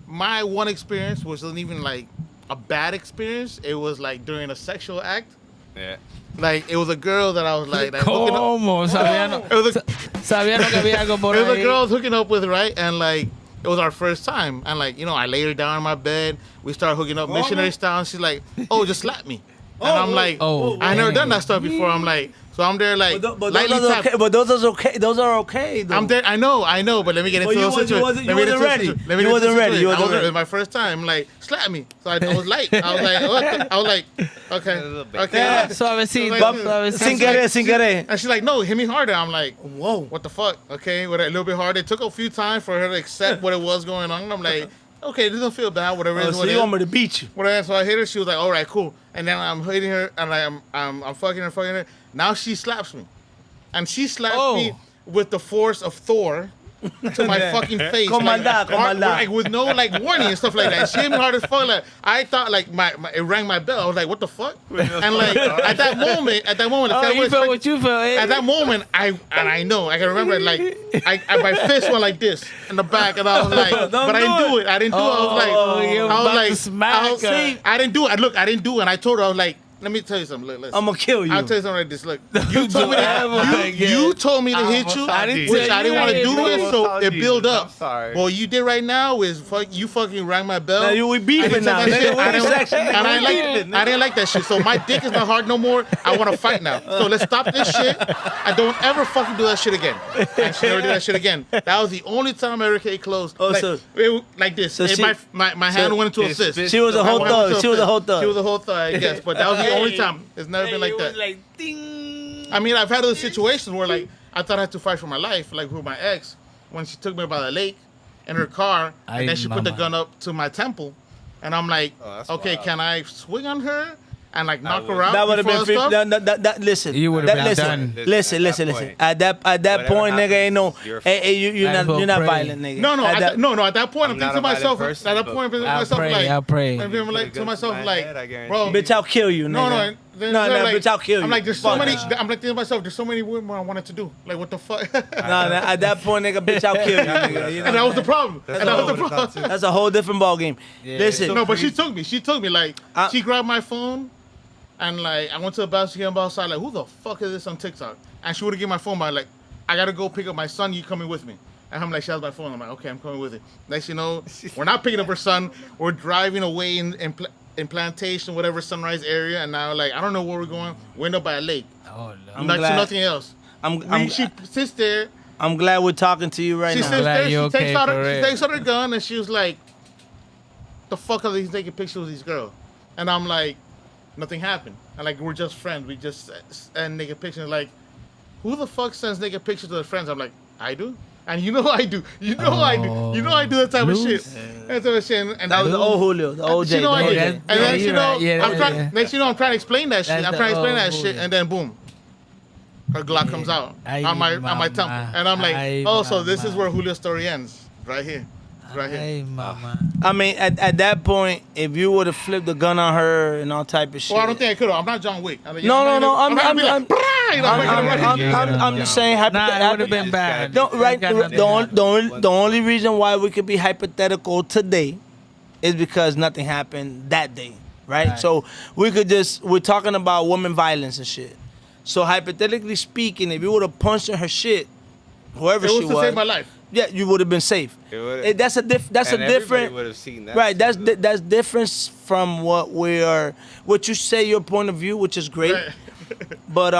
my one experience wasn't even like a bad experience. It was like during a sexual act. Yeah. Like it was a girl that I was like hooking up. ¿Cómo? It was a, Sabían que había algo por it was a ahí. girl I was hooking up with, right? And like it was our first time, and like you know, I laid her down in my bed. We started hooking up missionary style. And she's like, "Oh, just slap me," and I'm like, oh, "I never done damn. that stuff before." I'm like, so I'm there like But lightly those are tap. okay. But those are okay. Those are okay. Though. I'm there. I know. But let me get into the situation. You wasn't ready. You wasn't ready. It was my first time. I'm like, slap me. So I was light. I was like, what? I was like, okay, okay. Suavecito, Like, suavecito. Sin querer. And she's like, no, hit me harder. I'm like, Whoa. what the fuck? Okay, with a little bit harder. It took a few times for her to accept what it was going on. I'm like, okay, this don't feel bad. Whatever it is. So what it you is. want me to beat you? Whatever. So I hit her. She was like, all right, cool. And then I'm hitting her, and I'm fucking her. Now she slaps me, and she slaps me with the force of Thor to my fucking face. Like with no like warning and stuff like that. She hit me hard as fuck. Like I thought like my it rang my bell. I was like, what the fuck? And like at that moment, Oh, you felt what you felt. Eh? at that moment, I can remember like my fist went like this in the back, and I was like, but I didn't do it. I didn't do it. I was like, you I was about like, to smack her. I didn't do it. I didn't do it. And I told her, I was like, let me tell you something. Look, listen. I'm gonna kill you. I'll tell you something like this. Look, you told me you told me to hit you, I didn't which tell I didn't you want to that. do it, so it built up. I'm sorry. What you did right now is you fucking rang my bell. Now we beefing now. I didn't Nigga, take that shit. section, And nigga, I we beefing, nigga. didn't like that shit. So my dick is not hard no more. I want to fight now. So let's stop this shit. And don't ever fucking do that shit again. And she never did that shit again. That was the only time I ever came close. Oh, like, so- like this. so And she- my hand went into a his fist. She was a whole My hand went thug. into She was a fist. whole thug. She was a whole thug, I guess. But that was the only time. It's never been like that. Like, ding. I mean, I've had other situations where, like, I thought I had to fight for my life, like with my ex, when she took me by the lake in her car, and then she put the gun up to my temple, and I'm like, Oh, that's okay, wild. can I swing on her and like knock would- her out? That would have before been the stuff? that, listen. You would've that- been listen, done. Listen, At that listen. point. At that Whatever point, nigga, ain't no. happens, you're Hey, you're Might as not well you're not pray. violent, nigga. No, At that- no. At that point, I'm I'm thinking not to a myself. violent person, At that but- point, I'm thinking to I'll myself pray, I'll like, pray. I'm thinking like to myself like, bro, Bitch, I'll kill you, nigga. no. Then No, they're bitch, I'll kill you. I'm like, there's so Fuck many. that. I'm like thinking to myself, there's so many women I wanted to do. Like, what the fuck? Nah, at that point, nigga, bitch, I'll kill you, nigga. You know? And that was the problem. And that was the problem. That's a whole different ball game. Listen, No, but she took me. She took me. Like, I- she grabbed my phone, and like, I went to the bathroom outside. Like, who the fuck is this on TikTok? And she would have given my phone. But like, I gotta go pick up my son. You coming with me? And I'm like, she has my phone. I'm like, okay, I'm coming with it. Next, you know, we're not picking up her son. We're driving away in Plantation, whatever Sunrise area. And now, like, I don't know where we're going. We end up by a lake. Oh, Lord. I'm Next to glad- nothing else. She sits there. I'm glad we're talking to you right She now. sits glad there. She you're okay takes out for her, real. she takes out her gun, and she was like, "The fuck are these taking pictures of these girls?" And I'm like, "Nothing happened." And like, we're just friends. We just send naked pictures. Like, who the fuck sends naked pictures to their friends? I'm like, I do. And you know I do. You know I do. You know I do that type of shit. That type of shit. And That was the old Julio, the old you J. know I the did. OJ. And then you're you know, right. Yeah, I'm trying. yeah. Next, you know, I'm trying to explain that shit. That's I'm the trying to explain old that shit, Julio. and then boom, her Glock comes out on my temple, mama. and I'm like, Ay, oh, so this is mama. where Julio's story ends, right here, right here. Hey, mama. I mean, at that point, if you would have flipped the gun on her and all type of shit. Well, I don't think I could have. I'm not John Wick. I'm like, No, I'm not gonna be like, "Brah," you know, I'm not gonna be like, I'm just saying. Nah, it would have been bad. No, right. Got nothing The only reason why we could be hypothetical today is because nothing happened that day, right? Right. So we're talking about women violence and shit. So hypothetically speaking, if you would have punched in her shit, whoever It she was to was, save my life. yeah, you would have been safe. It would've- That's a different. would have seen that. Right, that's different from what you say your point of view, which is great. Right. But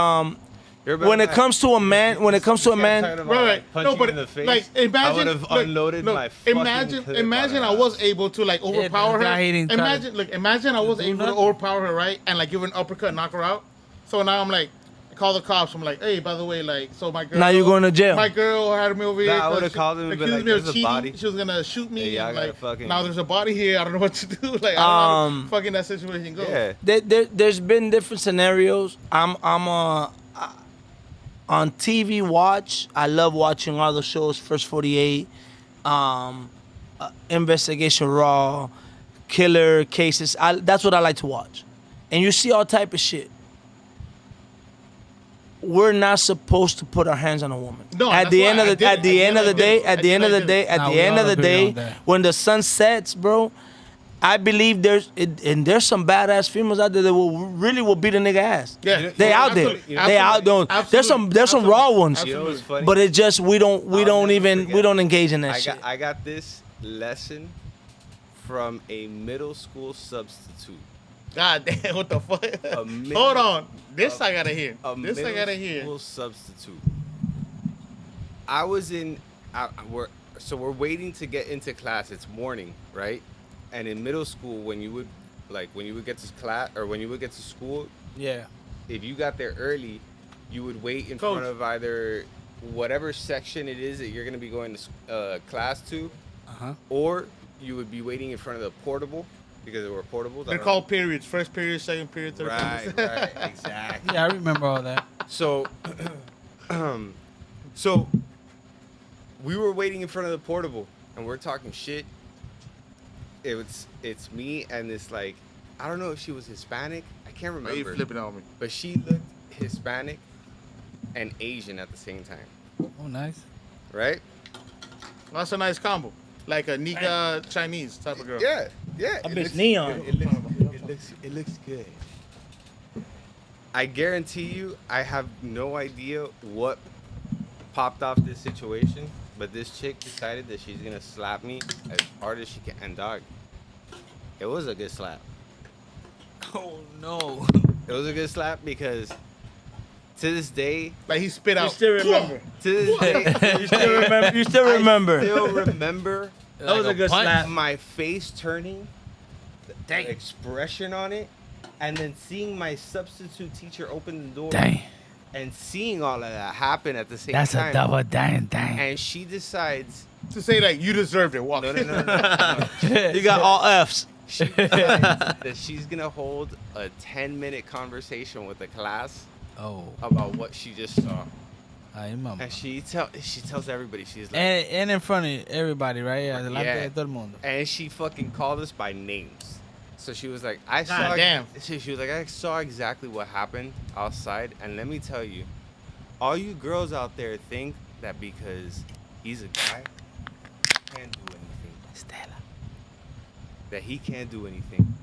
when it comes to a man, Right. No, but like, imagine. I would have look, unloaded look, my fucking Imagine, clip imagine on I her was ass. able to like overpower the guy her. didn't try Imagine I was able to nothing. overpower her, right, and like give her an uppercut, and knock her out. So now I'm like, I call the cops. I'm like, hey, by the way, like, so my girl. Now you're going to jail. My girl had me over here. Nah, I 'cause would've she called him and been accused like, me of "There's a cheating. body." She was gonna shoot me. Hey, y'all and, gotta like, fucking- now there's a body here. I don't know what to do. Like, I don't know how to fucking that situation goes. Yeah. there's been different scenarios. I'm on TV watch. I love watching all the shows. First 48, Investigation Raw, Killer Cases. That's what I like to watch. And you see all type of shit. We're not supposed to put our hands on a woman. No, at that's the why end of I the did it. at the end of the day, at the end of the day, at Nah, the we end all of the agree day, on that. when the sun sets, bro, I believe there's some badass females out there that will beat a nigga ass. Yeah, They out there. absolutely. They out there. Absolutely. There's some raw Absolutely. ones. You know what's funny? But it's just we don't never engage in that I shit. got this lesson from a middle school substitute. God damn, what the fuck? middle- Hold on. This I gotta hear. A This I middle gotta hear. school substitute. We're waiting to get into class. It's morning, right? And in middle school, when you would get to class or when you would get to school, Yeah. if you got there early, you would wait in Coach. front of either whatever section it is that you're gonna be going to class to, or you would be waiting in front of the portable because there were portables. They're called periods. First period, second period, third Right, period. right, exactly. Yeah, I remember all that. So, so we were waiting in front of the portable, and we're talking shit. It's me and this, like, I don't know if she was Hispanic. I can't Why remember. you flipping on me? But she looked Hispanic and Asian at the same time, Oh, nice. right? That's a nice combo. Like a Nika Chinese type of girl. Yeah, yeah. A bitch neon. It looks good. I guarantee you, I have no idea what popped off this situation, but this chick decided that she's gonna slap me as hard as she can. And dog, it was a good slap. Oh no. It was a good slap because to this day, Like he spit You out. still remember. to this day, You still remember. You still remember. I still remember That was a good slap. my face turning, the expression on it, and then seeing my substitute teacher open the door Dang. and seeing all of that happen at the same That's time. a double dang. And she decides, To say like you deserved it. Walk. no. You got all F's. She decides that she's gonna hold a 10-minute conversation with the class Oh. about what she just saw. Ay, mama. And she tells everybody, she's like, And in front of everybody, right? Yeah. Delante Yeah. de todo el mundo. and she fucking called us by names. So she was like, I God saw. damn. She was like, I saw exactly what happened outside, and let me tell you, all you girls out there think that because he's a guy, he can't do anything. Stella. That he can't do anything.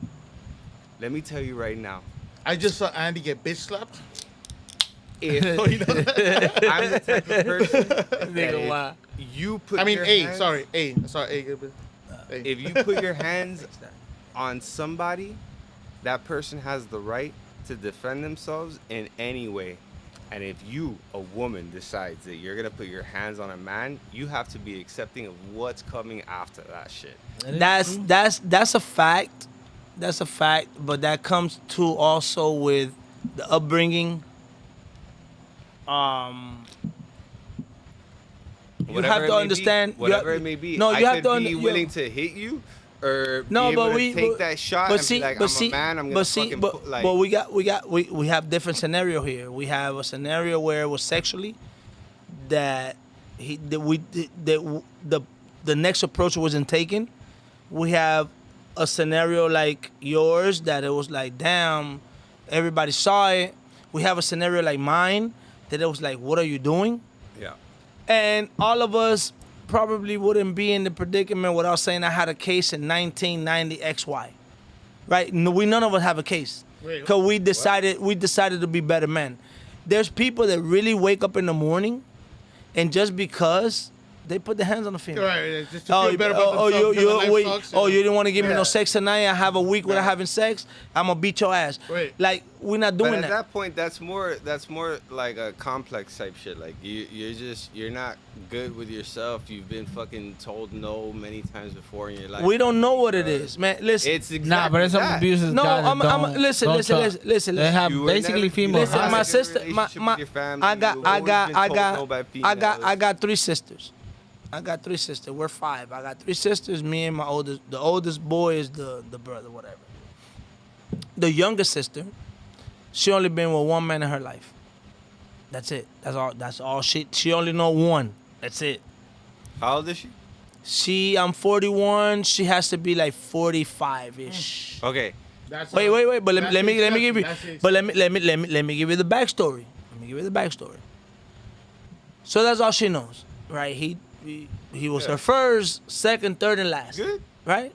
Let me tell you right now, I just saw Andy get bitch slapped. if Oh, you know that? I'm the type of person that Nigga, why? if you put I mean, your A. hands, Sorry, A. Sorry, A. if you put your hands on somebody, that person has the right to defend themselves in any way. And if you, a woman, decides that you're gonna put your hands on a man, you have to be accepting of what's coming after that shit. That's a fact. That's a fact. But that comes to also with the upbringing. You Whatever have it to may be, understand. whatever it may be. No, you I have could to be willing to hit you, or No, be but able we to take but- that shot but and see, be like, but I'm see, a man. I'm gonna but see, fucking but, put, like. but we have different scenario here. We have a scenario where it was sexually that the next approach wasn't taken. We have a scenario like yours that it was like, damn, everybody saw it. We have a scenario like mine that it was like, what are you doing? Yeah. And all of us probably wouldn't be in the predicament without saying I had a case in 1990 XY. Right? No, none of us have a case. Wait, Because we decided to be better men. There's people that really wake up in the morning and just because they put their hands on the female. Right, just to feel better about themselves. you because their life wait, sucks, you didn't want to give me Yeah. no sex tonight. I have a week without Right. having sex. I'm gonna beat your ass. Right. Like we're not But doing at that. that point, that's more like a complex type shit. Like you're not good with yourself. You've been fucking told no many times before in your life. We don't know what it is, man. Listen. It's exactly Nah, but there's some that. abuses. No, guys that I'm listen. They have You were basically never- female. Listen, Have my a good sister, relationship with your family. I got You've always been told no by I got females. 3 sisters. I got 3 sisters. We're 5. I got 3 sisters. Me and my oldest. The oldest boy is the brother, whatever. The youngest sister, she only been with one man in her life. That's it. That's all. She only know one. That's it. How old is she? I'm 41. She has to be like 45-ish. Okay. That's Wait. But that's let me the give you. exception. But let me give you the backstory. Let me give you the backstory. So that's all she knows, right? He was her first, second, third, and last. Good. Right?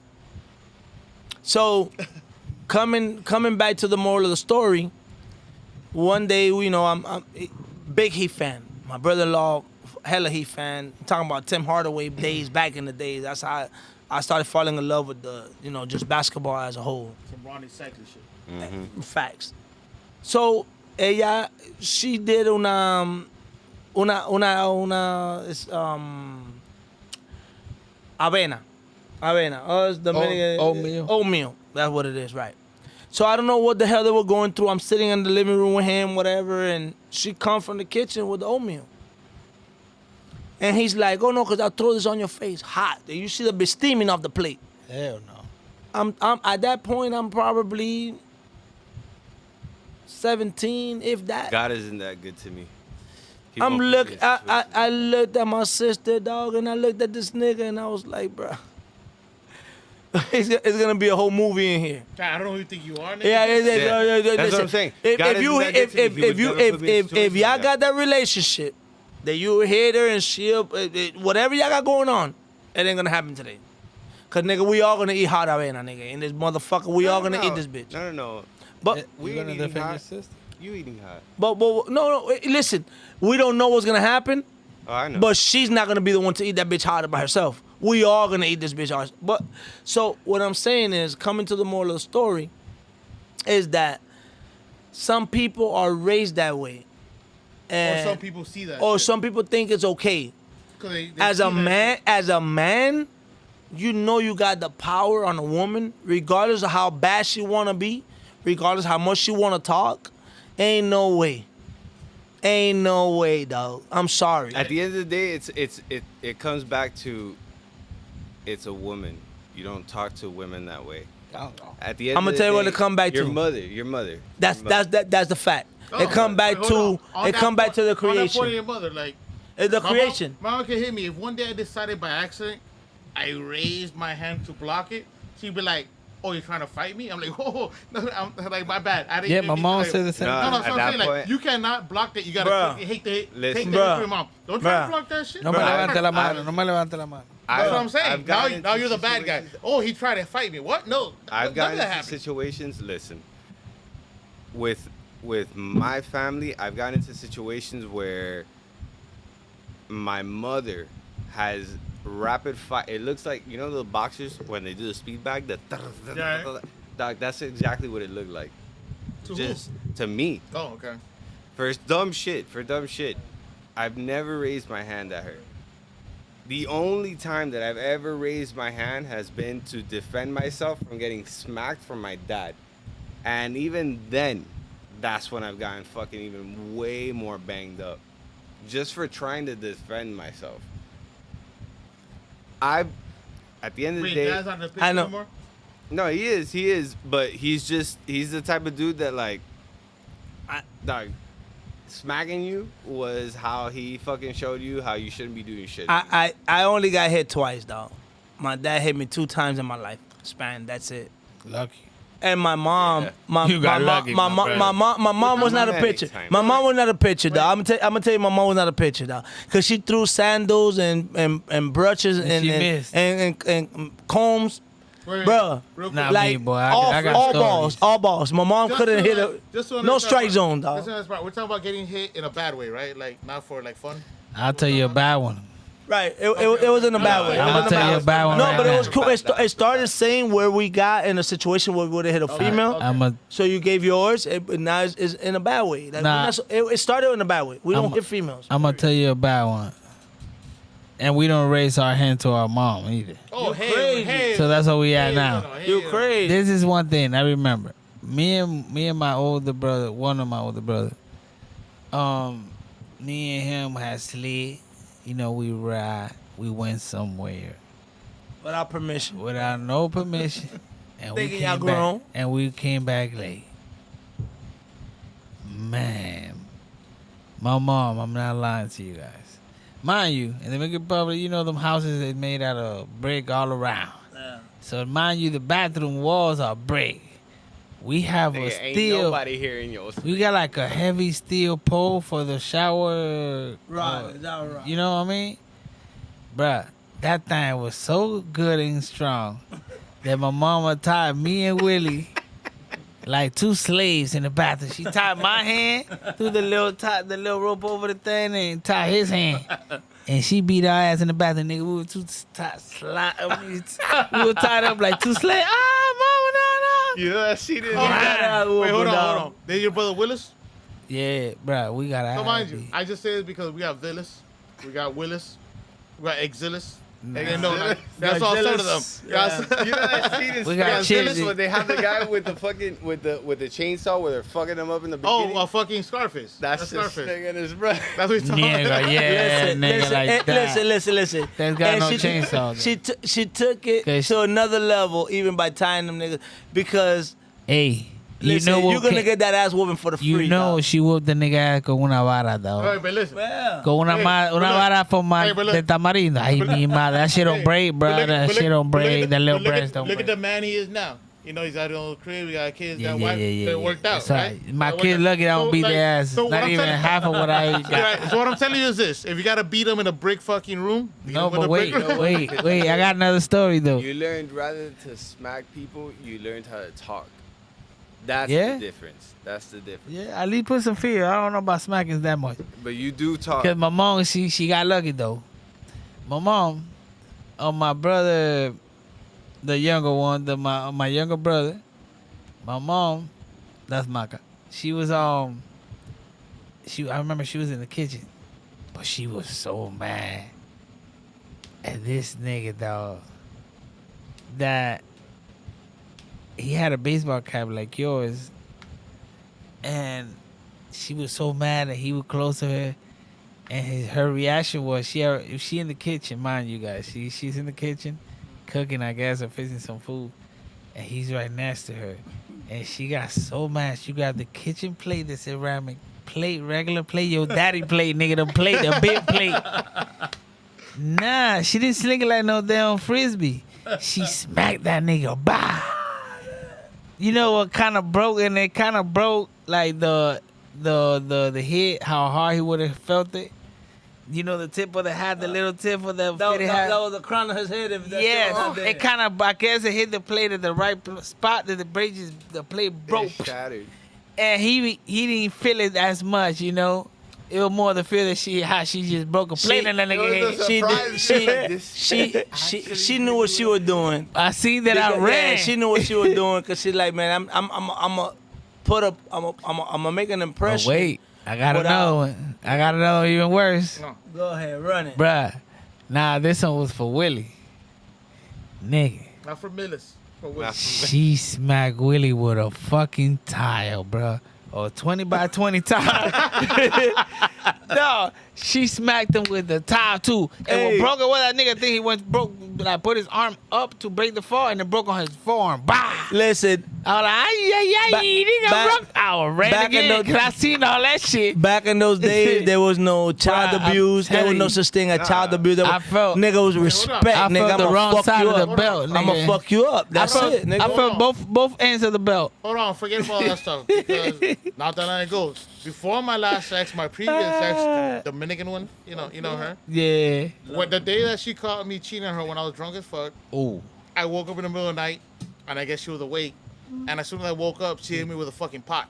So coming back to the moral of the story, one day, you know, I'm big Heat fan. My brother-in-law, hella Heat fan. I'm talking about Tim Hardaway days back in the days. That's how I started falling in love with the, you know, just basketball as a whole. Some Ronnie Cycling shit. Facts. So she did una avena. Oh, it's Dominican. Oatmeal. Oatmeal. That's what it is, right? So I don't know what the hell they were going through. I'm sitting in the living room with him, whatever, and she come from the kitchen with the oatmeal. And he's like, "Oh no, cause I'll throw this on your face, hot. You see the bit steaming off the plate." Hell no. I'm at that point. I'm probably 17, if that. God isn't that good to me. He I'm won't put me look. in I situations. looked at my sister, dog, and I looked at this nigga, and I was like, bro, it's gonna be a whole movie in here. God, I don't know who you think you are, nigga. Yeah. That's what I'm saying. If God you isn't that good to me. He would never put me in if situations y'all like got that relationship, that you hit her and she'll whatever y'all got going on, it ain't gonna happen today. Cause nigga, we all gonna eat hot avena, nigga, in this motherfucker. We all gonna eat this bitch. No. But We You gonna ain't eating defend your hot. sister? You eating hot? But no. Listen, we don't know what's gonna happen. Oh, I know. But she's not gonna be the one to eat that bitch hot by herself. We all gonna eat this bitch hot. But so what I'm saying is, coming to the moral of the story, is that some people are raised that way, Or and some people see that. or shit. some people think it's okay. 'Cause they As see a that man, shit. as a man, you know you got the power on a woman, regardless of how bad she wanna be, regardless how much she wanna talk. Ain't no way. Ain't no way, dog. I'm sorry. At the end of the day, it comes back to it's a woman. You don't talk to women that way. At the end, I'ma of the tell you what day, it come back your to. Your mother. That's the fact. Oh, It come back wait, to hold on. On it that come back point- to the On that point of creation. your mother, like It's the my creation. Mom, my mom can hit me if one day I decided by accident I raised my hand to block it. She'd be like, "Oh, you're trying to fight me?" I'm like, "Oh, no, I'm like, my bad." I didn't. Yeah, my mom like, said the same. No, No, no, at so I'm that saying like point- you cannot block that. You gotta Bruh. hate the Listen. take the hit for your Bruh. mom. Don't try Bruh. to block that shit. No me Bro, levante la I- mano. No me levante la mano. That's what I'm saying. I've gotten Now into you're the bad guy. situations- Oh, he tried to fight me. What? No. I've none gotten of that into happened. situations. Listen, with my family, I've gotten into situations where my mother has rapid fire. It looks like, you know the boxers when they do the speed bag. Yeah. Dog, that's exactly what it looked like. To who? Just to me. Oh, okay. For dumb shit. I've never raised my hand at her. The only time that I've ever raised my hand has been to defend myself from getting smacked from my dad. And even then, that's when I've gotten fucking even way more banged up. Just for trying to defend myself. At the end of the Wait, day, Dad's not in the picture I know. anymore? no, he is, but he's the type of dude that like, dog, smacking you was how he fucking showed you how you shouldn't be doing shit. I only got hit twice, dog. My dad hit me 2 times in my life span. That's it. Lucky. And my mom, Yeah. my You got my, lucky, my, my my, brother. my mom was not a Many picture. times. My mom was not a picture, dog. I'm gonna tell you, my mom was not a picture, dog. Cause she threw sandals and brushes and she and, missed. and combs, Wait, bruh. real Nah, quick. Like me, boy. I got all stories. balls, all balls. My mom Just couldn't to, hit like, a just to no understand strike part- zone, just dog. to understand part, we're talking about getting hit in a bad way, right? Like not for like fun. I'll tell you a bad one. Right, it was in a bad way. I'm It was gonna in a tell you a bad one. No, right but it now. was cool. It started saying where we got in a situation where we would have hit a female. okay. I'm a So you gave yours, but now it's in a bad way. Like, Nah. it started in a bad way. We don't I'm- hit females. I'm gonna tell you a bad one. And we don't raise our hand to our mom either. Oh, You hey, crazy. hey. So that's where we at hey, now. no, You hey, crazy. This is one thing I remember. Me and my older brother, one of my older brother, me and him had slid. You know, we ride. We went somewhere Without permission. without no permission, and Thinking y'all grown. we came back late. Man, my mom, I'm not lying to you guys. Mind you, in the Dominican Republic, you know them houses is made out of brick all around. So mind you, the bathroom walls are brick. We have a Nigga, ain't steel. nobody here in yours. We got like a heavy steel pole for the shower. Right, is that right? You know what I mean? Bruh, that thing was so good and strong that my mama tied me and Willie like 2 slaves in the bathroom. She tied my hand through the little rope over the thing and tied his hand. And she beat our ass in the bathroom, nigga. We were we were tied up like 2 slaves. Ah, mama, no. You know that shit is. Wait, hold on. They your brother Willis? Yeah, bruh, we got So to mind you, I just say this because we got Villis, we got Willis, we got Exilis. And no, that's all 7 of them. Yeah. You know that scene in We got Spanish chicks. when they have the guy with the fucking with the chainsaw where they're fucking him up in the beginning. Oh, fucking Scarface. that's just Scarface. nigga and his brother. That's what he's talking Nigga, about. yeah, nigga like that. Listen. That's got And no she- chainsaw, though. She took it Okay. to another level, even by tying them niggas. Because Hey, you listen, know what? you're gonna get that ass whooping for the free. You know dog. she whooped the nigga ass con una vara, All though. right, but listen. Yeah. Con una, Hey, una but look- vara for my hey, but look- de tamarindo. Ay, mi madre. That shit don't break, bro. But look- That but shit look- don't but look break. at That little but look at- breast don't Look break. at the man he is now. You know, he's out on the crib. We got kids, Yeah, got yeah, wife. yeah, They yeah, worked yeah. out. That's right? right. My They kid worked out. lucky I don't So, beat like, their ass. so what Not I'm even telling- half of what I Right, got. so what I'm telling you is this: if you gotta beat them in a brick fucking room, beat No, 'em in but a wait, brick room. wait. I got another story, though. You learned rather to smack people, you learned how to talk. That's Yeah? the difference. That's the difference. Yeah, at least put some fear. I don't know about smacking that much. But you do talk. Cause my mom, she got lucky though. My mom, my brother, the younger one, my younger brother, my mom, that's Maka. She was I remember she was in the kitchen, but she was so mad at this nigga dog that he had a baseball cap like yours, and she was so mad that he was close to her. And her reaction was if she in the kitchen, mind you guys, she's in the kitchen cooking, I guess, or fixing some food, and he's right next to her, and she got so mad she grabbed the kitchen plate, the ceramic plate, regular plate, your daddy plate, nigga, the big plate. Nah, she didn't sling it like no damn frisbee. She smacked that nigga. Bah. You know what kind of broke, and it kind of broke like the hit, how hard he would have felt it. You know the tip of the hat, the little tip of the fitted hat. That was the crown of his head. If that's Yes, it kind of, I guess it hit the plate at the right spot that the plate broke. It shattered. And he didn't feel it as much, you know. It was more the feel that how she just broke a plate and that nigga head. She knew what she was doing. I seen that I ran. Yeah, she knew what she was doing because she's like, man, I'm gonna make an But impression. wait, I gotta Without- know. I gotta know even worse. Go ahead, run it. Bruh, nah, this one was for Willie. Nigga, Not for Millis. For Will. Not for she smacked Willie with a fucking tile, bruh. Or 20 by 20 tile. No, she smacked him with the tile too. And Hey. what broke it was that nigga think he put his arm up to break the fall and it broke on his forearm. Bah! Listen, I was like, ay, Back- nigga back- broke. I ran back in again the- because I seen all that shit. back in those days, there was no child Bruh, I'm abuse. There was telling no you. such thing as child abuse. There I was, felt- nigga was on. respect. I nigga, felt the I'ma wrong fuck side you of the up. belt, I'ma nigga. fuck you up. That's I felt, it, nigga. I felt both ends of the belt. Hold on, forget about that stuff. Because not that long ago, before my last ex, my previous ex, the Dominican one, you know her. Yeah. When the day that she caught me cheating on her when I was drunk as fuck, Ooh. I woke up in the middle of the night, and I guess she was awake. And as soon as I woke up, she hit me with a fucking pot.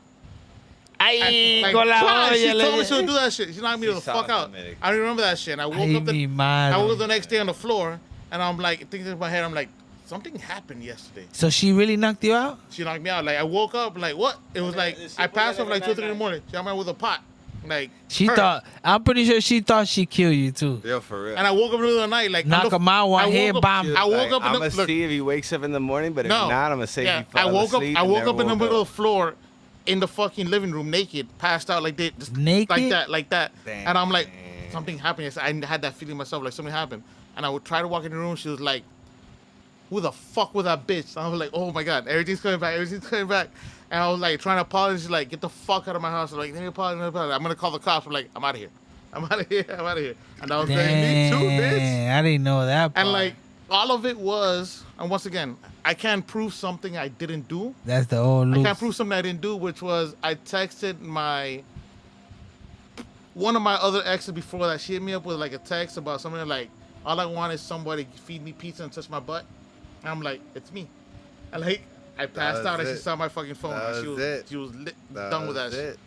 Ay, Like, con la twice, she olla, told me le- she would do that shit. She knocked me She the saw fuck out. Dominic. I remember that shit. And I woke Ay, up mi madre. I woke up the next day on the floor, and I'm like thinking in my head, I'm like, something happened yesterday. So she really knocked you out? She knocked me out. Like I woke up, like what? It was like I passed off like 2 or 3 in the morning. She got me with a pot, like She her. thought, I'm pretty sure she thought she killed you too. Yo, for real. And I woke up in the middle of the night, like Knock on the- him out, one I woke head up- bomb. I woke up in I'm the gonna look, see if he wakes up in the morning, but if no, not, I'm gonna say yeah, he fell I woke up. asleep I and woke never up in the woke middle up. of the floor, in the fucking living room, naked, passed out like that, Naked? like that. Damn. And I'm like, something happened. I had that feeling myself, like something happened. And I would try to walk in the room. She was like, "Who the fuck was that bitch?" And I was like, "Oh my god, everything's coming back. Everything's coming back." And I was like trying to apologize. She's like, "Get the fuck out of my house." I'm like, "Let me apologize. I'm gonna call the cops." I'm like, "I'm out of here. I'm out of here. I'm out of here." And I was like, "Me too, bitch." Damn, I didn't know that part. And like all of it was, and once again, I can't prove something I didn't do. That's the old I loose. can't prove something I didn't do, which was I texted one of my other exes before that. She hit me up with like a text about something like, all I want is somebody to feed me pizza and touch my butt. And I'm like, it's me. And like I passed was out and she it. saw my fucking phone. That And was it. she was done with that was shit. it.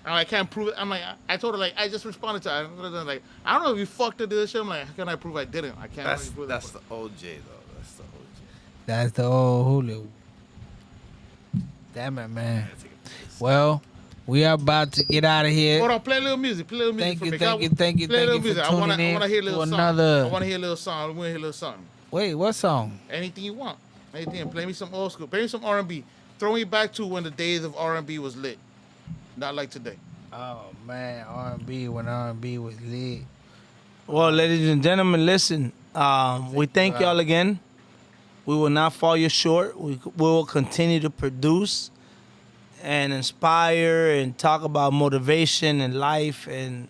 And I can't prove it. I'm like, I told her like I just responded to her. I'm like, I don't know if you fucked her to this shit. I'm like, how can I prove I didn't? I can't. That's really prove that's it. the OJ though. That's the OJ. That's the old Hulu. Damn it, man. Well, we are about to get out of here. Hold on, play a little music. Play a little music Thank for you, me. thank you, thank you, Play a thank little you for music. I wanna tuning in hear a little to song. another- I want to hear a little song. I want to hear a little song. Wait, what song? Anything you want. Anything. Play me some old school. Play me some R&B. Throw me back to when the days of R&B was lit. Not like today. Oh man, R&B when R&B was lit. Well, ladies and gentlemen, listen. We thank y'all again. We will not fall you short. We will continue to produce and inspire and talk about motivation and life and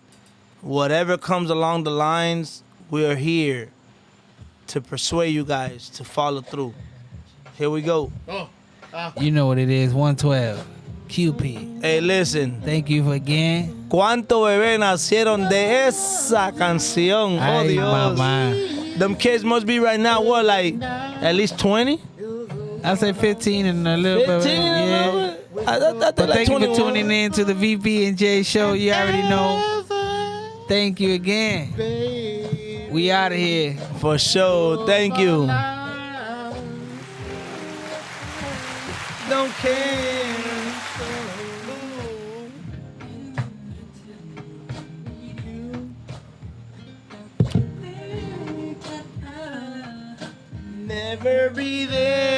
whatever comes along the lines. We are here to persuade you guys to follow through. Here we go. Oh, You know what it is, 112. Cupid. Hey, listen. Thank you for again. ¿Cuánto bebé nacieron de esa canción? Oh, Ay, Dios. mamá. Them kids must be right now, what, like, at least 20? I say 15 and a little 15 bit. Yeah. I But think like thank you for 21. tuning in to the VP and J show. You already know. Thank you again. We out of here. For sure. Thank you. Don't care. Never be there.